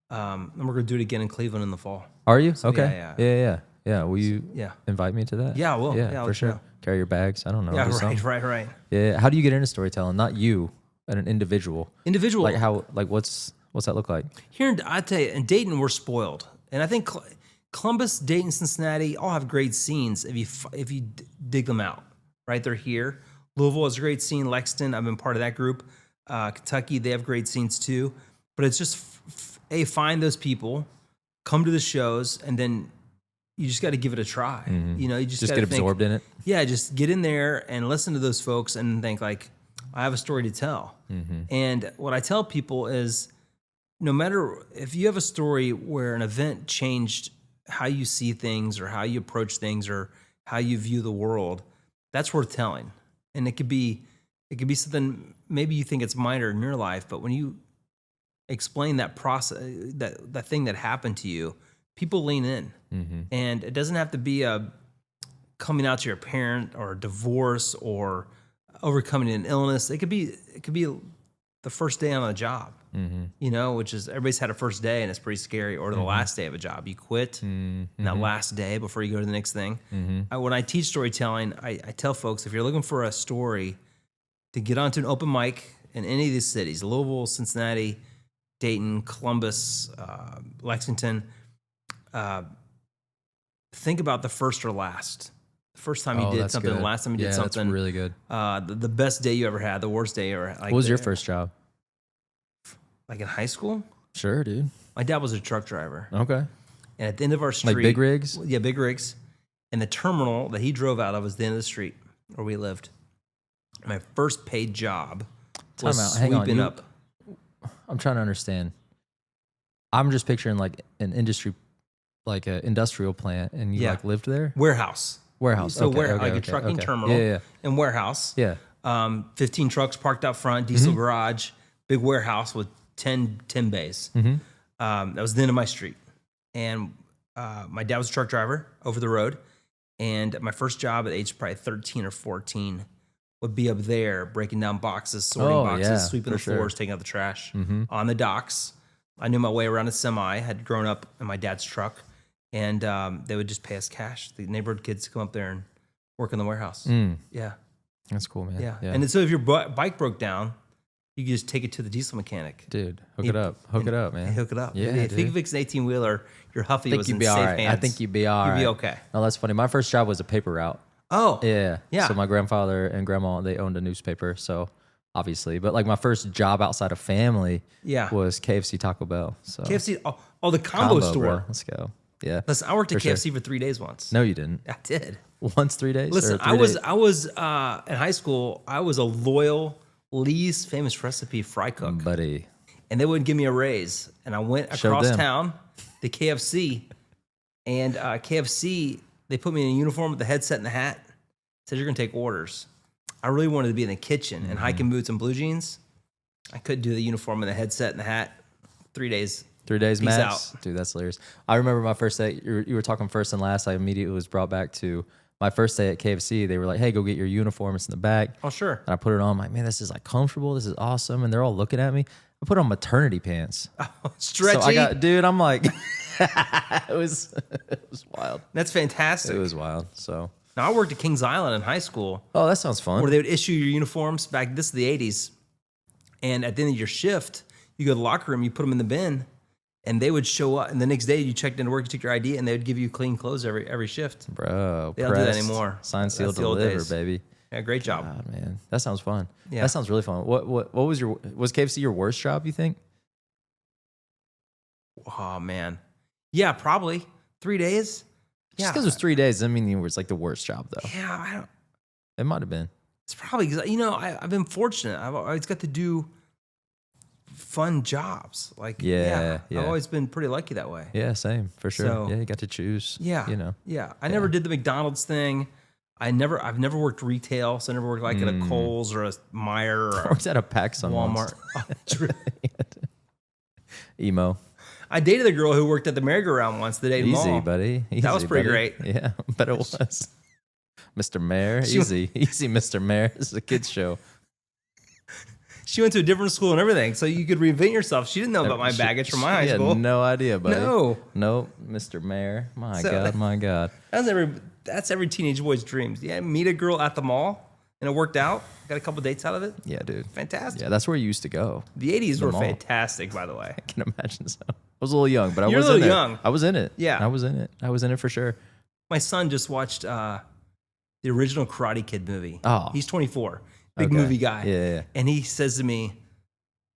And we're going to do it again in Cleveland in the fall. Are you? So, okay. Yeah. Will you invite me to that? Yeah, I will. Yeah, for sure. Know. Carry your bags. I don't know. Yeah, right. Yeah. How do you get into storytelling? Not you, but an individual. Like how? Like what's that look like? Here, I tell you, in Dayton, we're spoiled, and I think Columbus, Dayton, Cincinnati all have great scenes if you dig them out. Right, they're here. Louisville has a great scene. Lexington, I've been part of that group. Kentucky, they have great scenes too. But it's just find those people, come to the shows, and then you just got to give it a try. Mm-hmm. You know, you just get absorbed in it. Yeah, just get in there and listen to those folks and think like, I have a story to tell. Mm-hmm. And what I tell people is, no matter if you have a story where an event changed how you see things or how you approach things or how you view the world, that's worth telling. And it could be something maybe you think it's minor in your life, but when you explain that process, that thing that happened to you, people lean in. Mm-hmm. And it doesn't have to be a coming out to your parent or a divorce or overcoming an illness. It could be the first day on a job, you know, which is everybody's had a first day and it's pretty scary, or the last day of a job. You quit that last day before you go to the next thing. When I teach storytelling, I tell folks, if you're looking for a story to get onto an open mic in any of these cities, Louisville, Cincinnati, Dayton, Columbus, Lexington, think about the first or last. The first time you did something, good. The last time you did something. That's really good. The best day you ever had, the worst day ever. What was your first job? Like in high school? Sure, dude. My dad was a truck driver. Okay. And at the end of our street. Like big rigs? Yeah, big rigs. And the terminal that he drove out of was the end of the street where we lived. My first paid job was sweeping up. I'm trying to understand. I'm just picturing like an industry, like an industrial plant, and you like lived there? Warehouse. So a trucking terminal and warehouse. Yeah. 15 trucks parked out front, diesel garage, big warehouse with 10 bays. That was the end of my street. And my dad was a truck driver over the road. And my first job at age probably 13 or 14 would be up there breaking down boxes, sorting boxes, sweeping the floors, taking out the trash on the docks. I knew my way around a semi, had grown up in my dad's truck. And they would just pay us cash. The neighborhood kids come up there and work in the warehouse. Yeah. That's cool, man. Yeah. And so if your bike broke down, you could just take it to the diesel mechanic. Dude, hook it up, man. Hook it up. Yeah, if you can fix an 18-wheeler, your Huffy was in safe hands. I think you'd be all right. You'd be okay. No, that's funny. My first job was a paper route. Oh. Yeah. Yeah. So my grandfather and grandma, they owned a newspaper, so obviously. But like my first job outside of family was KFC Taco Bell. So KFC, the combo store. Bro. Let's go. Yeah. Listen, I worked at KFC for 3 days once. No, you didn't. I did. Once 3 days? Listen, I was in high school, I was a loyal Lee's Famous Recipe fry cook. Buddy. And they wouldn't give me a raise. And I went across town to KFC. And KFC, they put me in a uniform with the headset and the hat. Said, you're going to take orders. I really wanted to be in the kitchen in hiking boots and blue jeans. I couldn't do the uniform and the headset and the hat. 3 days. 3 days Peace max. out. Dude, that's hilarious. I remember my first day. You were talking first and last. I immediately was brought back to my first day at KFC. They were like, "Hey, go get your uniform. It's in the back." Oh, sure. And I put it on. I'm like, "Man, this is like comfortable. This is awesome." And they're all looking at me. I put on maternity pants. Oh, stretchy. So I'm like, it was wild. That's fantastic. It was wild. So now I worked at Kings Island in high school. Oh, that sounds fun. Where they would issue your uniforms back. This is the 80s. And at the end of your shift, you go to the locker room, you put them in the bin. And they would show up, and the next day you checked into work, you took your ID, and they would give you clean clothes every shift. Bro, they don't do that anymore. Sign, seal, deliver, baby. Yeah, great job. God, man, that sounds fun. Yeah. That sounds really fun. What was KFC your worst job? You think? Oh man, yeah, probably 3 days. Just because it was 3 days doesn't mean it was like the worst job though. Yeah, I don't. It might have been. It's probably because I've been fortunate. I've always got to do fun jobs. Like I've always been pretty lucky that way. Yeah, same for sure. So, yeah, you got to choose. Yeah, I never did the McDonald's thing. I've never worked retail, so I never worked like at a Kohl's or a Meijer or I worked at a PacSun Walmart. Emo. I dated a girl who worked at the merry-go-round once. The day Easy, mall. buddy. Easy, that was pretty buddy. great. Yeah, but it was. Mr. Mayor, easy, Mr. Mayor. This is a kids show. She went to a different school and everything, so you could reinvent yourself. She didn't know about my baggage from my high school. No idea, buddy. No, Mr. Mayor. My God. That's every teenage boy's dreams. Yeah, meet a girl at the mall, and it worked out. Got a couple dates out of it. Yeah, dude. Fantastic. Yeah, that's where you used to go. The 80s were mall. Fantastic, by the way. I can imagine so. I was a little young, but I You're was a little in it. young. I was in it. Yeah. I was in it. I was in it for sure. My son just watched the original Karate Kid movie. Oh. He's 24. Big Okay. movie guy. Yeah. And he says to me,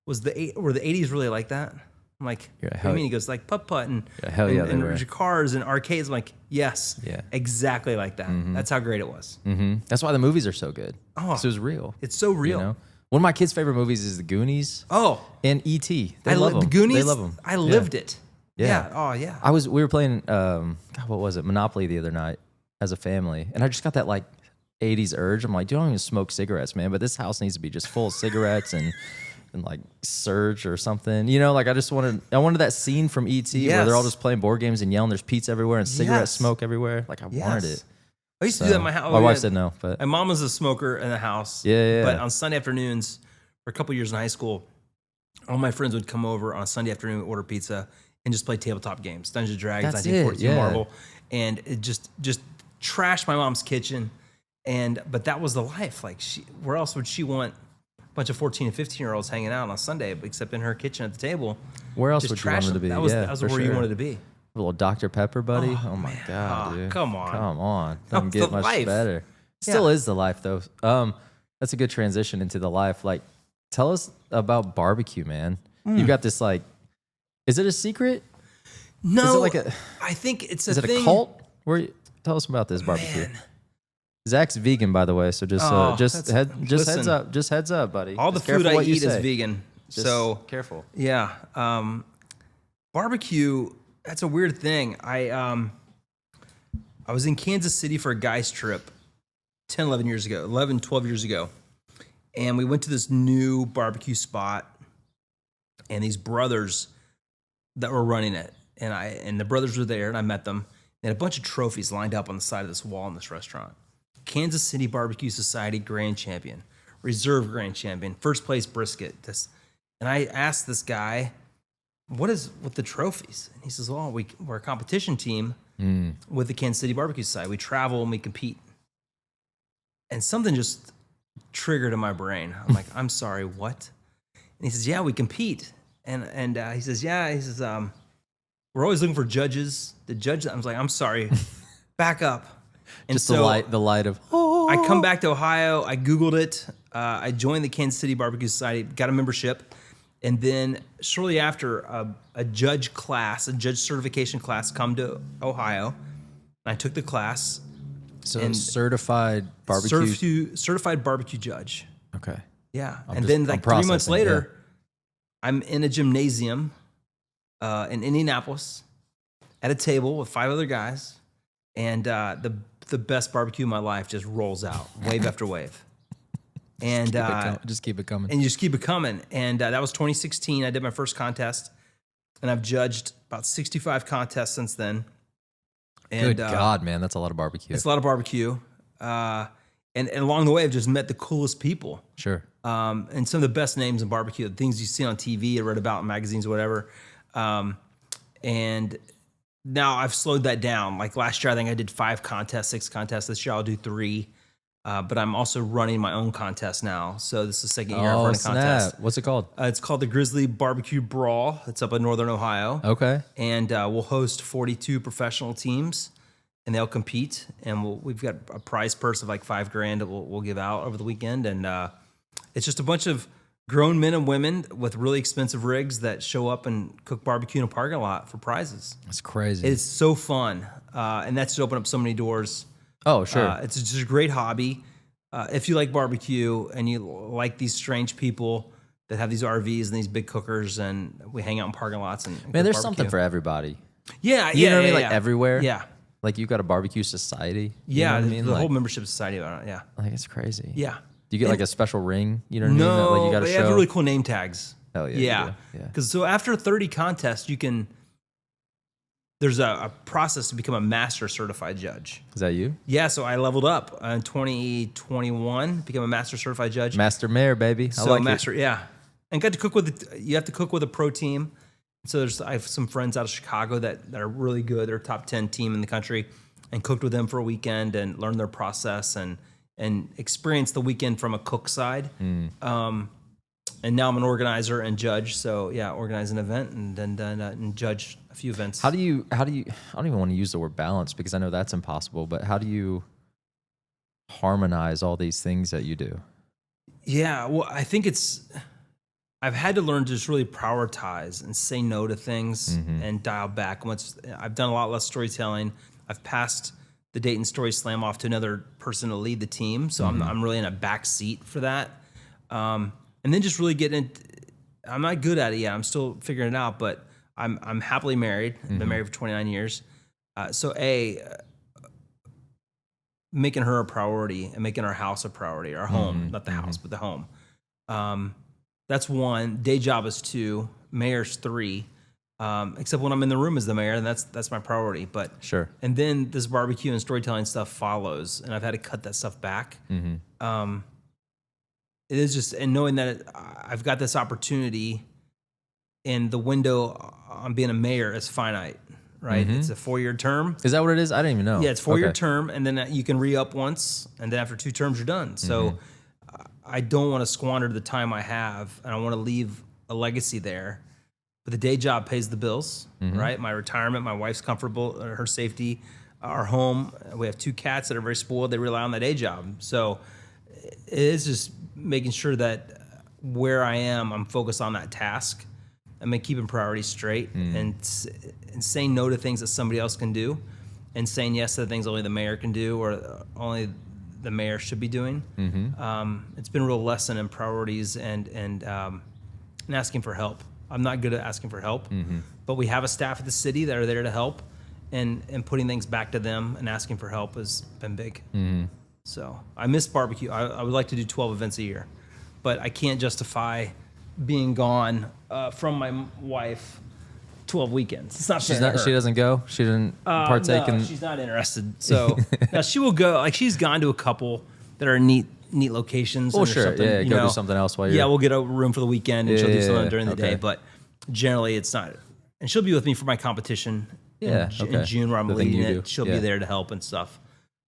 were the 80s really like that? I'm like, Yeah, what do you mean? He goes, like putt-putt and, hell yeah, they were. and cars and arcades. I'm like, yes, Yeah. exactly like that. That's how great it was. Mm-hmm. That's why the movies are so good. Oh. 'Cause it was real. It's so real. You know? One of my kids' favorite movies is The Goonies Oh, and E.T. I love them. The Goonies. They love them. I lived it. Yeah. Oh, yeah. We were playing, God, what was it? Monopoly the other night as a family. And I just got that like 80s urge. I'm like, dude, I don't even smoke cigarettes, man. But this house needs to be just full of cigarettes and like Surge or something. You know, like I wanted that scene from E.T. where they're all just playing board games and yelling. There's pizza everywhere and cigarette smoke everywhere. Like I wanted it. I used to do that in my house. My wife said no, but my mom was a smoker in the house. Yeah. But on Sunday afternoons, for a couple years in high school, all my friends would come over on Sunday afternoon, order pizza, and just play tabletop games, Dungeons and Dragons, That's 1914 it, yeah. Marvel, and it just trashed my mom's kitchen. But that was the life. Like, where else would she want a bunch of 14 and 15-year-olds hanging out on Sunday, except in her kitchen at the table? where else Just would you trash want them. it to be? That was for where you sure. wanted to be. A little Dr. Pepper, buddy. Oh my God, dude. Come on. Doesn't The get much life. better. Still is the life though. That's a good transition into the life. Like, tell us about barbecue, man. You've got this like, is it a secret? No, Is it like a? I think it's Is a it thing. a cult? Tell us about this barbecue. Man. Zach's vegan, by the way. So just listen. heads up. Just heads up, buddy. All the Just food careful I what you eat is say. vegan. Just So careful. yeah, barbecue. That's a weird thing. I was in Kansas City for a guy's trip 10, 11 years ago, 11, 12 years ago. And we went to this new barbecue spot and these brothers that were running it. And the brothers were there and I met them. They had a bunch of trophies lined up on the side of this wall in this restaurant. Kansas City Barbecue Society Grand Champion, Reserve Grand Champion, first place brisket. And I asked this guy, what is with the trophies? And he says, well, we're a competition team with the Kansas City Barbecue Society. We travel and we compete. And something just triggered in my brain. I'm like, I'm sorry, what? And he says, yeah, we compete. And he says, we're always looking for judges. The judge, I was like, I'm sorry, back up. And Just so the light of. I come back to Ohio. I Googled it. I joined the Kansas City Barbecue Society, got a membership. And then shortly after, a judge certification class come to Ohio. And I took the class. So certified barbecue. Certified barbecue judge. Okay. Yeah. I'm and then like 3 months processing, later, I'm in a gymnasium in Indianapolis at a table with 5 other guys. And the best barbecue of my life just rolls out, wave after wave. And just keep it coming. And you just keep it coming. And that was 2016. I did my first contest. And I've judged about 65 contests since then. And, Good God, man, that's a lot of barbecue. It's a lot of barbecue. And along the way, I've just met the coolest people. Sure. And some of the best names in barbecue, the things you see on TV or read about in magazines or whatever. And now I've slowed that down. Like last year, I think I did 5 contests, 6 contests. This year, I'll do 3. But I'm also running my own contest now. So this is the second year I've run a contest. What's it called? It's called the Grizzly Barbecue Brawl. It's up in Northern Ohio. Okay. And we'll host 42 professional teams, and they'll compete. And we've got a prize purse of like $5,000 that we'll give out over the weekend. And it's just a bunch of grown men and women with really expensive rigs that show up and cook barbecue in a parking lot for prizes. That's crazy. It's so fun. And that's to open up so many doors. Oh, sure. It's just a great hobby. If you like barbecue and you like these strange people that have these RVs and these big cookers, and we hang out in parking lots and Man, there's barbecue. something for everybody. Yeah, You know what I mean? Like yeah. everywhere. Yeah, Like you've got a barbecue society. You yeah. know what I The mean? whole Like, membership society about it. Yeah, like it's crazy. yeah. Do you get like a special ring? You know what I mean? No, That, like you got to they show. have really cool name tags. Hell yeah. you Yeah, do. Yeah. Because so after 30 contests, you can there's a process to become a master certified judge. Is that you? Yeah, so I leveled up in 2021, became a master certified judge. Master Mayor, baby. So master, yeah, and got to cook with. You have to cook with a pro team. So I have some friends out of Chicago that are really good. They're a top 10 team in the country, and cooked with them for a weekend and learned their process and experienced the weekend from a cook side. And now I'm an organizer and judge. So yeah, organize an event and then and judge a few events. How do you? I don't even want to use the word balance because I know that's impossible. But how do you harmonize all these things that you do? Yeah, well, I think I've had to learn to just really prioritize and say no to things and dial back. I've done a lot less storytelling. I've passed the Dayton Story Slam off to another person to lead the team, so I'm really in a back seat for that. And then just really getting in. I'm not good at it yet. I'm still figuring it out, but I'm happily married. I've been married for 29 years. So making her a priority and making our house a priority, our home, not the house, but the home. That's one. Day job is two. Mayor's three. Except when I'm in the room as the mayor, and that's my priority. But sure. And then this barbecue and storytelling stuff follows, and I've had to cut that stuff back. It is just, and knowing that I've got this opportunity, and the window on being a mayor is finite, right? It's a 4-year term. Is that what it is? I didn't even know. Yeah, it's 4-year term, and then you can re-up once, and then after 2 terms, you're done. So I don't want to squander the time I have, and I want to leave a legacy there. But the day job pays the bills, right? My retirement, my wife's comfortable, her safety, our home. We have 2 cats that are very spoiled. They rely on the day job. So it is just making sure that where I am, I'm focused on that task. I'm keeping priorities straight and saying no to things that somebody else can do, and saying yes to the things only the mayor can do or only the mayor should be doing. It's been a real lesson in priorities and asking for help. I'm not good at asking for help, but we have a staff at the city that are there to help, and putting things back to them and asking for help has been big. So I miss barbecue. I would like to do 12 events a year, but I can't justify being gone from my wife 12 weekends. It's not fair. She doesn't go? She didn't partake in... she's not interested. So now she will go. Like, she's gone to a couple that are neat locations. Oh, sure. Yeah, go do something else while you're... Yeah, we'll get a room for the weekend, and she'll do something during the okay. day. But generally, it's not... And she'll be with me for my competition in June, where I'm leading it. She'll be there to help and stuff.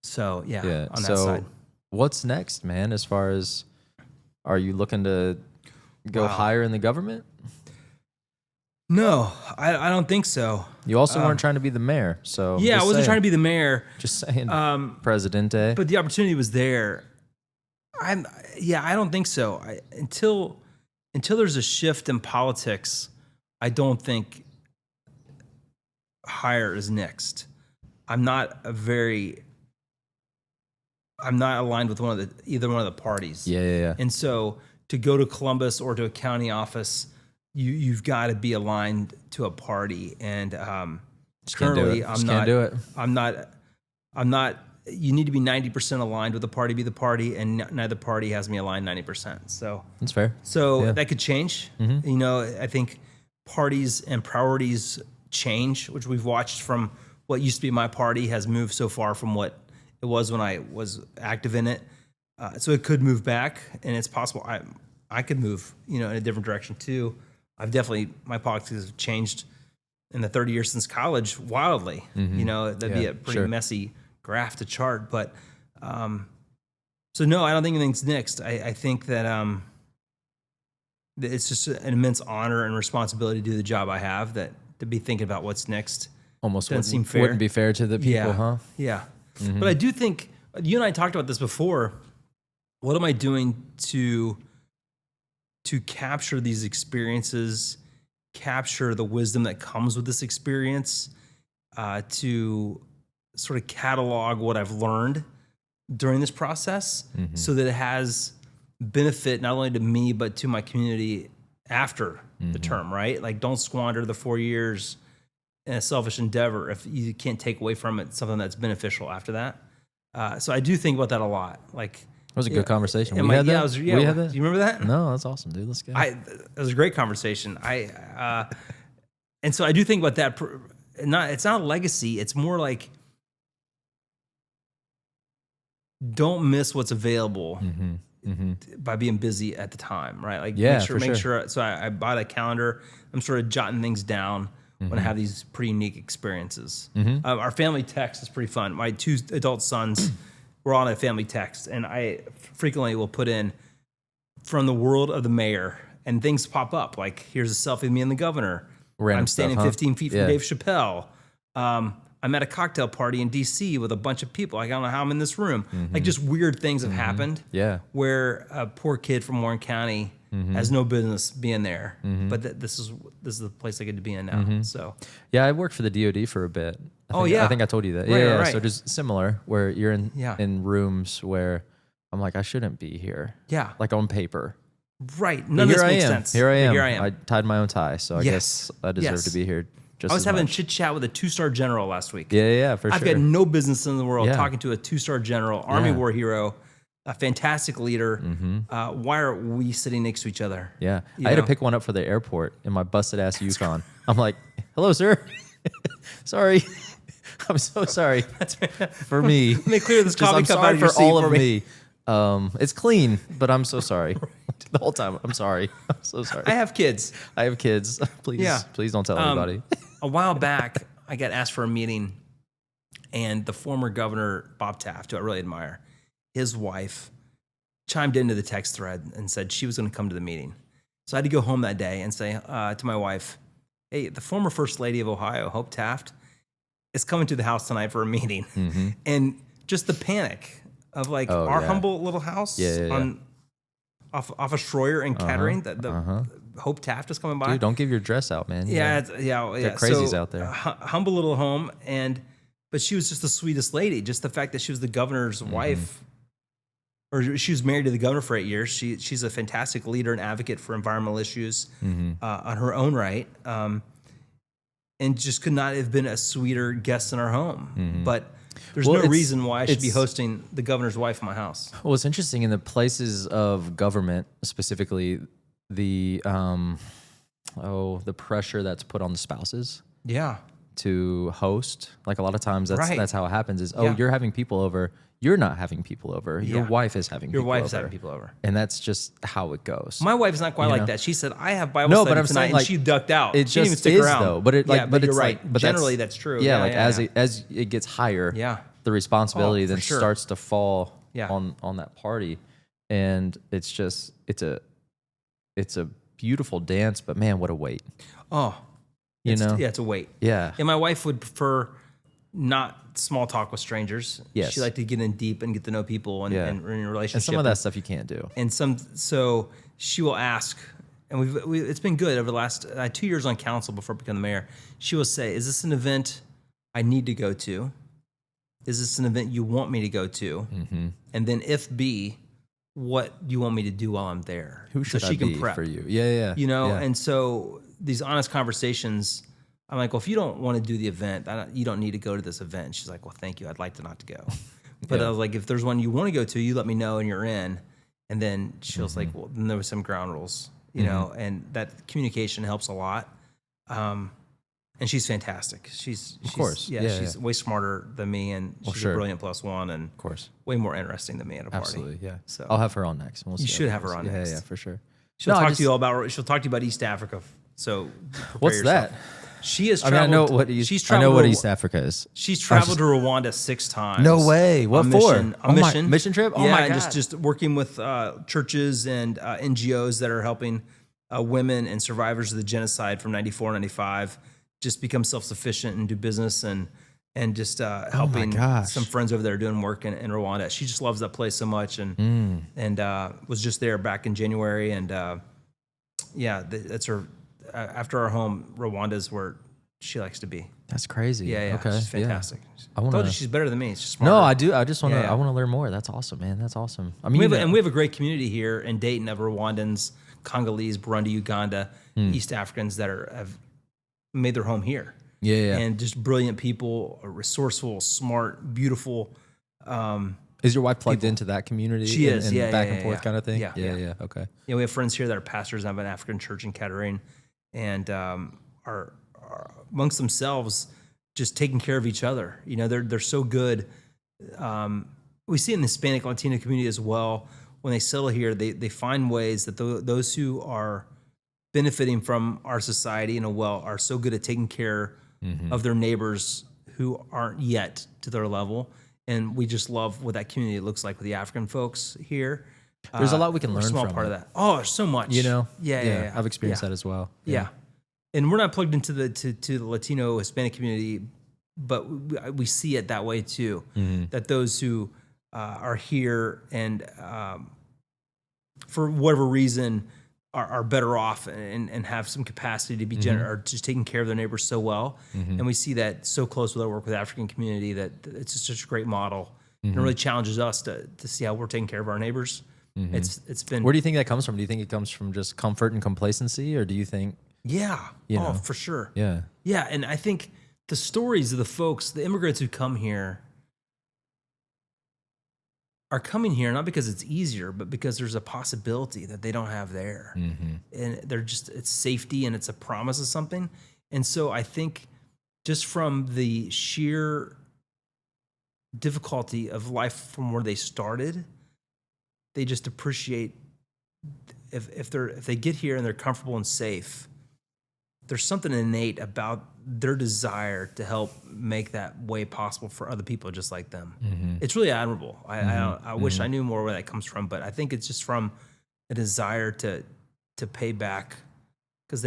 So, on that side. What's next, man, as far as... Are you looking to go higher in the government? No, I don't think so. You also weren't trying to be the mayor, so... Yeah, I wasn't trying to be the mayor. Just saying, Presidente. But the opportunity was there. I don't think so. Until there's a shift in politics, I don't think higher is next. I'm not aligned with either one of the parties. Yeah. And so to go to Columbus or to a county office, you've got to be aligned to a party. And currently, I'm not. You need to be 90% aligned with the party, be the party, and neither party has me aligned 90%. So that's fair. So that could change. You know, I think parties and priorities change, which we've watched from what used to be my party has moved so far from what it was when I was active in it. So it could move back, and it's possible I could move, in a different direction too. My politics have changed in the 30 years since college wildly. That'd be a pretty messy graph to chart, but so no, I don't think anything's next. I think that it's just an immense honor and responsibility to do the job I have, that to be thinking about what's next almost doesn't seem fair. Wouldn't be fair to the people, huh? Yeah. But I do think, you and I talked about this before, what am I doing to capture these experiences, capture the wisdom that comes with this experience, to sort of catalog what I've learned during this process, so that it has benefit not only to me, but to my community after the term, right? Like, don't squander the 4 years in a selfish endeavor if you can't take away from it something that's beneficial after that. So I do think about that a lot. Like, it was a good conversation. We had that? We had that? Do you remember that? No, that's awesome, dude. Let's go. It was a great conversation. And so I do think about that. it's not a legacy. It's more like, don't miss what's available by being busy at the time, right? Like make sure. So I bought a calendar. I'm sort of jotting things down when I have these pretty unique experiences. Our family text is pretty fun. My 2 adult sons were on a family text, and I frequently will put in from the world of the mayor, and things pop up. Like, here's a selfie of me and the governor. I'm standing 15 feet from Dave Chappelle. I'm at a cocktail party in D.C. with a bunch of people. I don't know how I'm in this room. Like, just weird things have happened. Yeah. Where a poor kid from Warren County has no business being there, but this is the place I get to be in now. So yeah, I worked for the DoD for a bit. I think I told you that. Right. So just similar, where you're in rooms where I'm like, I shouldn't be here. Yeah. Like on paper. Right. None of this makes sense. Here I am. I tied my own tie, so I guess I deserve to be here. I was having a chit chat with a 2-star general last week. Yeah, for sure. I've got no business in the world talking to a 2-star general, Army war hero, a fantastic leader. Why are we sitting next to each other? Yeah. I had to pick one up for the airport in my busted ass Yukon. I'm like, hello, sir. Sorry. I'm so sorry. For me. Let me clear this coffee I'm cup sorry out of your for seat all for of me. It's clean, but I'm so sorry. The whole time, I'm sorry. I'm so sorry. I have kids. Please don't tell anybody. A while back, I got asked for a meeting, and the former governor, Bob Taft, who I really admire, his wife chimed into the text thread and said she was going to come to the meeting. So I had to go home that day and say to my wife, hey, the former First Lady of Ohio, Hope Taft, is coming to the house tonight for a meeting. And just the panic of like our humble little house off of Schroyer and Kettering, the Hope Taft is coming by. Dude, don't give your dress out, man. Yeah. They're crazies out there. Humble little home, but she was just the sweetest lady. Just the fact that she was the governor's wife, or she was married to the governor for 8 years. She's a fantastic leader and advocate for environmental issues on her own right, and just could not have been a sweeter guest in our home. But there's no reason why I should be hosting the governor's wife in my house. Well, it's interesting in the places of government, specifically the pressure that's put on the spouses. Yeah. To host. Like a lot of times that's how it happens is, you're having people over. You're not having people over. Your wife is having people over. Your wife's having people over. And that's just how it goes. My wife's not quite like that. She said, I have Bible study tonight, and she ducked out. It she didn't even just stick is, around. though. But you're right. But generally, that's true. Yeah, as it gets higher, the responsibility then starts to fall on that party. And it's just, it's a beautiful dance, but man, what a weight. Oh, it's a weight. Yeah. And my wife would prefer not small talk with strangers. Yes. She liked to get in deep and get to know people and in a relationship. And some of that stuff you can't do. And so she will ask, and it's been good over the last 2 years on council before I became the mayor. She will say, is this an event I need to go to? Is this an event you want me to go to? And then if B, what do you want me to do while I'm there? Who should I be for you? Yeah. And so these honest conversations, I'm like, well, if you don't want to do the event, you don't need to go to this event. She's like, well, thank you. I'd like to not to go. But I was like, if there's one you want to go to, you let me know and you're in. And then she was like, well, then there was some ground rules, you know, and that communication helps a lot. And she's fantastic. She's way smarter than me, and she's a brilliant +1, and of course, way more interesting than me at a party. Absolutely, yeah. So I'll have her on next. You should have her on next. Yeah, for sure. She'll talk to you about East Africa. So what's yourself. that? She has traveled. I know what East Africa is. She's traveled to Rwanda 6 times. No way. What for? A mission. Mission trip? Oh my God. just working with churches and NGOs that are helping women and survivors of the genocide from 94, 95 just become self-sufficient and do business and just helping some friends over there doing work in Rwanda. She just loves that place so much and was just there back in January. And that's her. After our home, Rwanda's where she likes to be. That's crazy. Yeah. Okay. She's fantastic. I told you she's better than me. She's smarter. No, I do. I just want to. I want to learn more. That's awesome, man. That's awesome. I mean, we have a great community here in Dayton of Rwandans, Congolese, Burundi, Uganda, East Africans that have made their home here. Yeah. And just brilliant people, resourceful, smart, beautiful. Is your wife plugged into that community? She is. And back and forth kind of thing. Yeah. Okay. Yeah, we have friends here that are pastors of an African church in Kettering, and are amongst themselves just taking care of each other. You know, they're so good. We see it in the Hispanic Latino community as well. When they settle here, they find ways that those who are benefiting from our society are so good at taking care of their neighbors who aren't yet to their level. And we just love what that community looks like with the African folks here. There's a lot we can learn small from part it. of that. Oh, there's so much. You know? Yeah. I've experienced that as well. Yeah. And we're not plugged into to the Latino Hispanic community, but we see it that way too. That those who are here and for whatever reason are better off and have some capacity to be are just taking care of their neighbors so well. And we see that so close with our work with the African community that it's just such a great model. And it really challenges us to see how we're taking care of our neighbors. It's been. Where do you think that comes from? Do you think it comes from just comfort and complacency, or do you think? Yeah. know? For sure. Yeah. Yeah. And I think the stories of the folks, the immigrants who come here, are coming here not because it's easier, but because there's a possibility that they don't have there. And it's safety and it's a promise of something. And so I think just from the sheer difficulty of life from where they started, they just appreciate if they get here and they're comfortable and safe, there's something innate about their desire to help make that way possible for other people just like them. It's really admirable. I wish I knew more where that comes from, but I think it's just from a desire to pay back because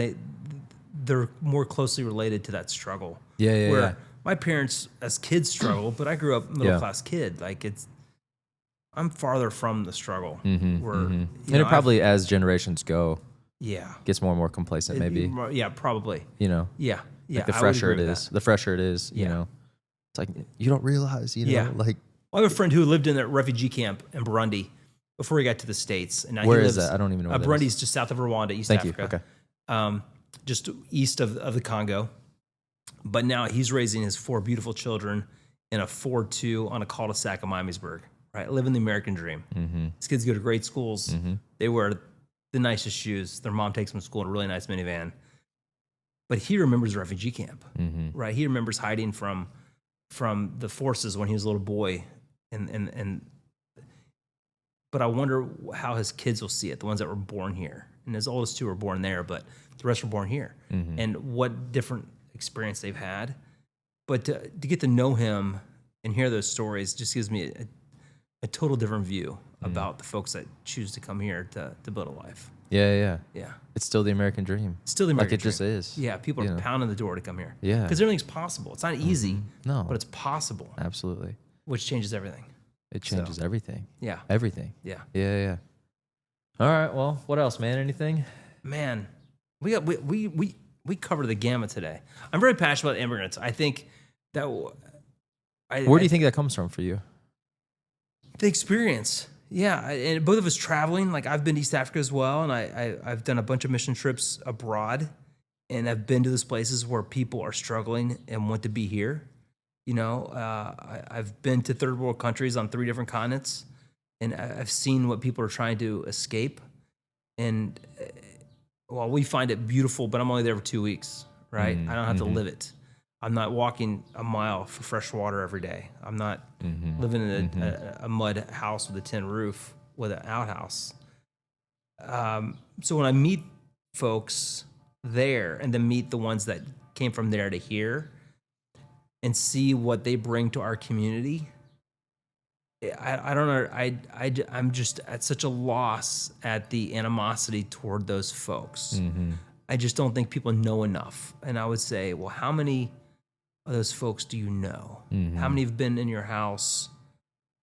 they're more closely related to that struggle. Where my parents as kids struggled, but I grew up middle class kid. Like I'm farther from the struggle. And it probably as generations go. Gets more and more complacent, maybe. Yeah, probably. You know? Yeah. Like the fresher it is, you know, it's like, you don't realize, you know, like. Well, I have a friend who lived in a refugee camp in Burundi before he got to the States. And now where is that? I don't even know where Burundi is just south of Rwanda, East Africa. Thank you. Okay. Just east of the Congo. But now he's raising his 4 beautiful children in a 4-2 on a cul-de-sac in Miamisburg, right? Living the American dream. His kids go to great schools. They wear the nicest shoes. Their mom takes them to school in a really nice minivan. But he remembers refugee camp, right? He remembers hiding from the forces when he was a little boy. But I wonder how his kids will see it, the ones that were born here. And his oldest 2 were born there, but the rest were born here. And what different experience they've had. But to get to know him and hear those stories just gives me a total different view about the folks that choose to come here to build a life. Yeah. Yeah. It's still the American dream. It's still the American dream. Like it just is. Yeah, people are pounding the door to come here. Yeah. Because everything's possible. It's not easy, No. but it's possible. Absolutely. Which changes everything. It changes everything. Yeah. Everything. Yeah. Yeah. All right. Well, what else, man? Anything? Man, we covered the gamut today. I'm very passionate about immigrants. I think that where do you think that comes from for you? The experience. Yeah, and both of us traveling. Like I've been to East Africa as well, and I've done a bunch of mission trips abroad, and I've been to those places where people are struggling and want to be here. You know, I've been to third world countries on 3 different continents, and I've seen what people are trying to escape. And well, we find it beautiful, but I'm only there for 2 weeks, right? I don't have to live it. I'm not walking a mile for fresh water every day. I'm not living in a mud house with a tin roof with an outhouse. So when I meet folks there and then meet the ones that came from there to here and see what they bring to our community, I don't know. I'm just at such a loss at the animosity toward those folks. I just don't think people know enough. And I would say, well, how many of those folks do you know? How many have been in your house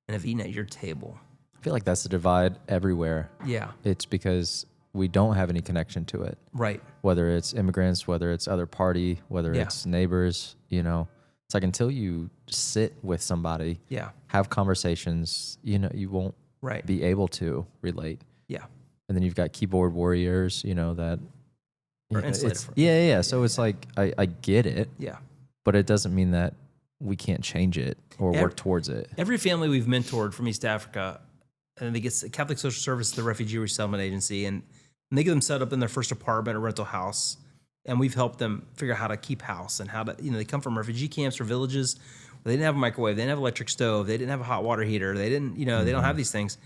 and have eaten at your table? I feel like that's the divide everywhere. Yeah. It's because we don't have any connection to it. Right. Whether it's immigrants, whether it's other party, whether it's neighbors, you know. It's like until you sit with somebody, have conversations, you know, you won't be able to relate. Yeah. And then you've got keyboard warriors, you know, that are insulated. So it's like I get it. Yeah. But it doesn't mean that we can't change it or work towards it. Every family we've mentored from East Africa, and they get Catholic Social Service, the Refugee Resettlement Agency, and they get them set up in their first apartment or rental house. and we've helped them figure out how to keep house and how to, they come from refugee camps or villages where they didn't have a microwave, they didn't have an electric stove, they didn't have a hot water heater, they didn't, they don't have these things.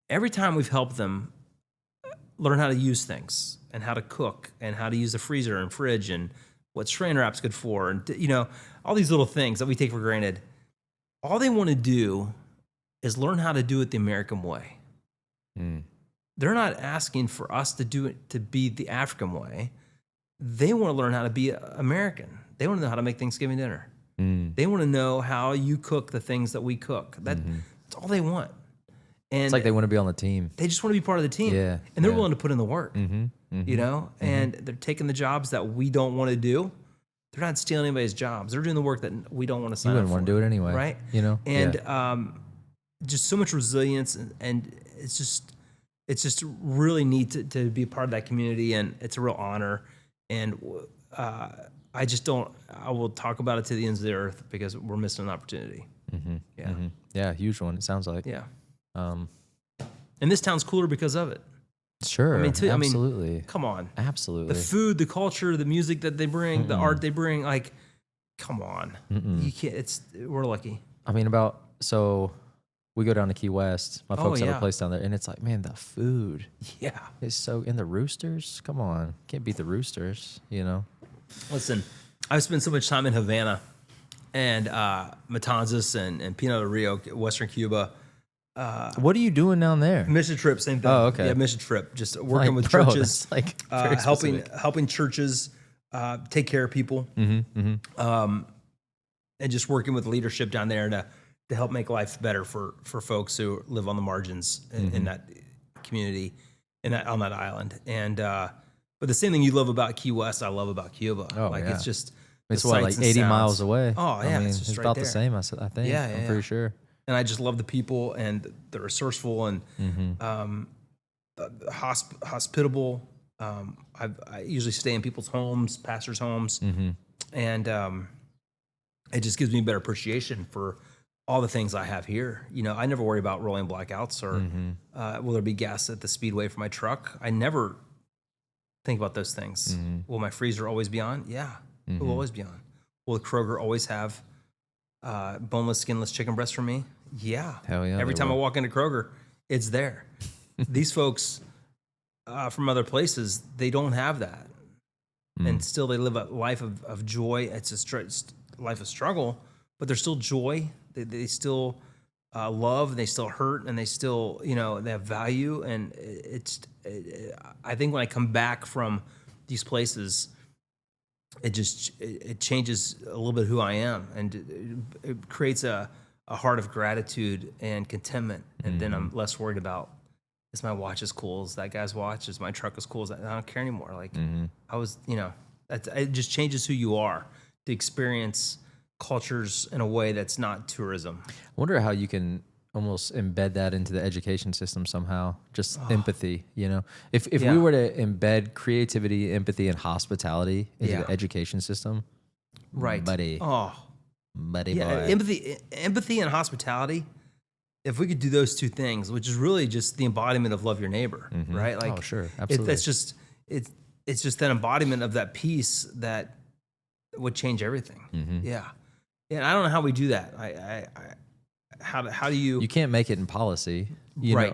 Every time we've helped them learn how to use things and how to cook and how to use the freezer and fridge and what strainer wrap's good for, and all these little things that we take for granted. All they want to do is learn how to do it the American way. They're not asking for us to do it to be the African way. They want to learn how to be American. They want to know how to make Thanksgiving dinner. They want to know how you cook the things that we cook. That's all they want. And it's like they want to be on the team. They just want to be part of the team. Yeah, and they're willing to put in the work. And they're taking the jobs that we don't want to do. They're not stealing anybody's jobs. They're doing the work that we don't want to sign up for. You wouldn't want to do it anyway. Right? And just so much resilience, and it's just really neat to be a part of that community, and it's a real honor. And I will talk about it to the ends of the earth because we're missing an opportunity. Yeah, huge one, it sounds like. Yeah. And this town's cooler because of it. Sure. Absolutely. Come on. Absolutely. The food, the culture, the music that they bring, the art they bring, like, come on. You can't, we're lucky. So we go down to Key West. My folks have a place down there, and it's like, man, the food. Yeah. It's so, in the Roosters, come on. Can't beat the Roosters, Listen, I've spent so much time in Havana and Matanzas and Pinar del Rio, Western Cuba. What are you doing down there? Mission trip, same thing. Oh, okay. Yeah, mission trip. Just working with churches, helping churches take care of people, and just working with leadership down there to help make life better for folks who live on the margins in that community, on that island. And but the same thing you love about Key West, I love about Cuba. It's just it's like 80 miles away. Oh yeah, it's right about there. the same. I think. Yeah, I'm pretty sure. And I just love the people, and they're resourceful and hospitable. I usually stay in people's homes, pastors' homes, and it just gives me a better appreciation for all the things I have here. I never worry about rolling blackouts or will there be gas at the speedway for my truck. I never think about those things. Will my freezer always be on? Yeah, it will always be on. Will Kroger always have boneless, skinless chicken breast for me? Yeah. Hell yeah. Every time I walk into Kroger, it's there. These folks from other places, they don't have that. And still they live a life of joy. It's a life of struggle, but there's still joy. They still love, and they still hurt, and they still, they have value. And I think when I come back from these places, it changes a little bit who I am, and it creates a heart of gratitude and contentment. And then I'm less worried about, is my watch as cool as that guy's watch? Is my truck as cool as that? I don't care anymore. Like I was, it just changes who you are to experience cultures in a way that's not tourism. I wonder how you can almost embed that into the education system somehow. Just empathy, If we were to embed creativity, empathy, and hospitality into the education system, right, buddy. Buddy boy. Empathy and hospitality. If we could do those two things, which is really just the embodiment of love your neighbor, right? Like, sure, absolutely. It's just that embodiment of that peace that would change everything. Yeah, and I don't know how we do that. How do you? You can't make it in policy, right?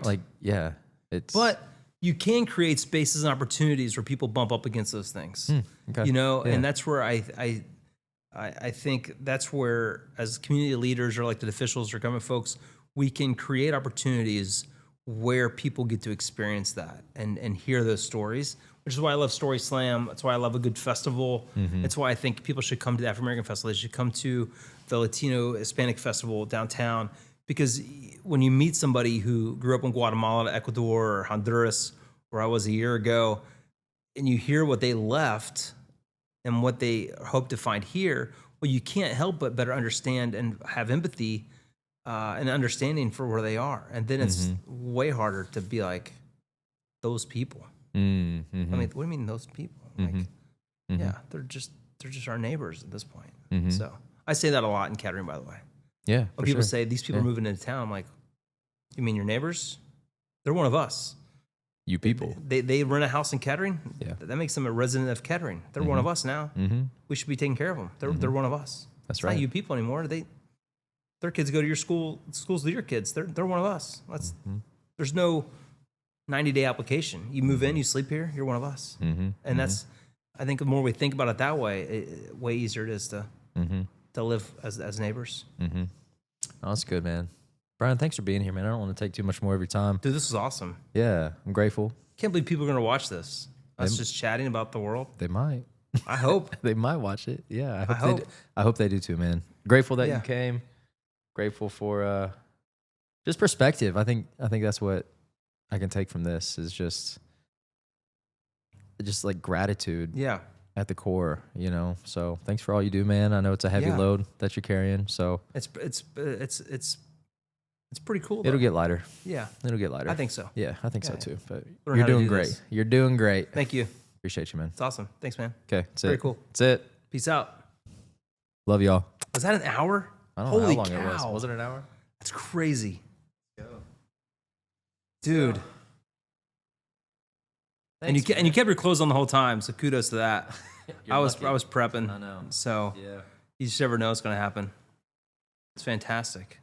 But you can create spaces and opportunities where people bump up against those things. Okay. And that's where I think that's where, as community leaders or elected officials or government folks, we can create opportunities where people get to experience that and hear those stories, which is why I love Story Slam. That's why I love a good festival. That's why I think people should come to the African American Festival. They should come to the Latino Hispanic Festival downtown, because when you meet somebody who grew up in Guatemala, Ecuador, or Honduras, where I was a year ago, and you hear what they left and what they hope to find here, well, you can't help but better understand and have empathy and understanding for where they are. And then it's way harder to be like, those people. I mean, what do you mean those people? Like, yeah, they're just our neighbors at this point. So I say that a lot in Kettering, by the way. Yeah. When people say these people are moving into town, I'm like, you mean your neighbors? They're one of us. You people. They rent a house in Kettering. Yeah. That makes them a resident of Kettering. They're one of us now. We should be taking care of them. They're one of us. That's It's right. not you people anymore. Their kids go to your school. Schools to your kids. They're one of us. There's no 90-day application. You move in, you sleep here. You're one of us. And that's, I think, the more we think about it that way, way easier it is to live as neighbors. Oh, that's good, man. Bryan, thanks for being here, man. I don't want to take too much more of your time. Dude, this was awesome. Yeah, I'm grateful. Can't believe people are going to watch this. Us just chatting about the world. They might. I hope. They might watch it. Yeah, I hope. I hope they do too, man. Grateful that Yeah. you came. Grateful for just perspective. I think that's what I can take from this is just like gratitude Yeah. at the core, you know. So thanks for all you do, man. I know it's a heavy Yeah. load that you're carrying. So It's pretty cool. Though. it'll get lighter. Yeah. It'll get lighter. I think so. Yeah, I think so Yeah. too. But Learn you're how to doing do great. this. You're doing great. Thank you. Appreciate you, man. It's awesome. Thanks, man. Okay, that's Very it. cool. That's it. Peace out. Love y'all. Was that an hour? I don't know Holy how long cow. it was. Was it an hour? That's crazy. Dude. And you kept your clothes on the whole time, so kudos to that. You're lucky. I was prepping. I know. So Yeah. you just never know what's going to happen. It's fantastic.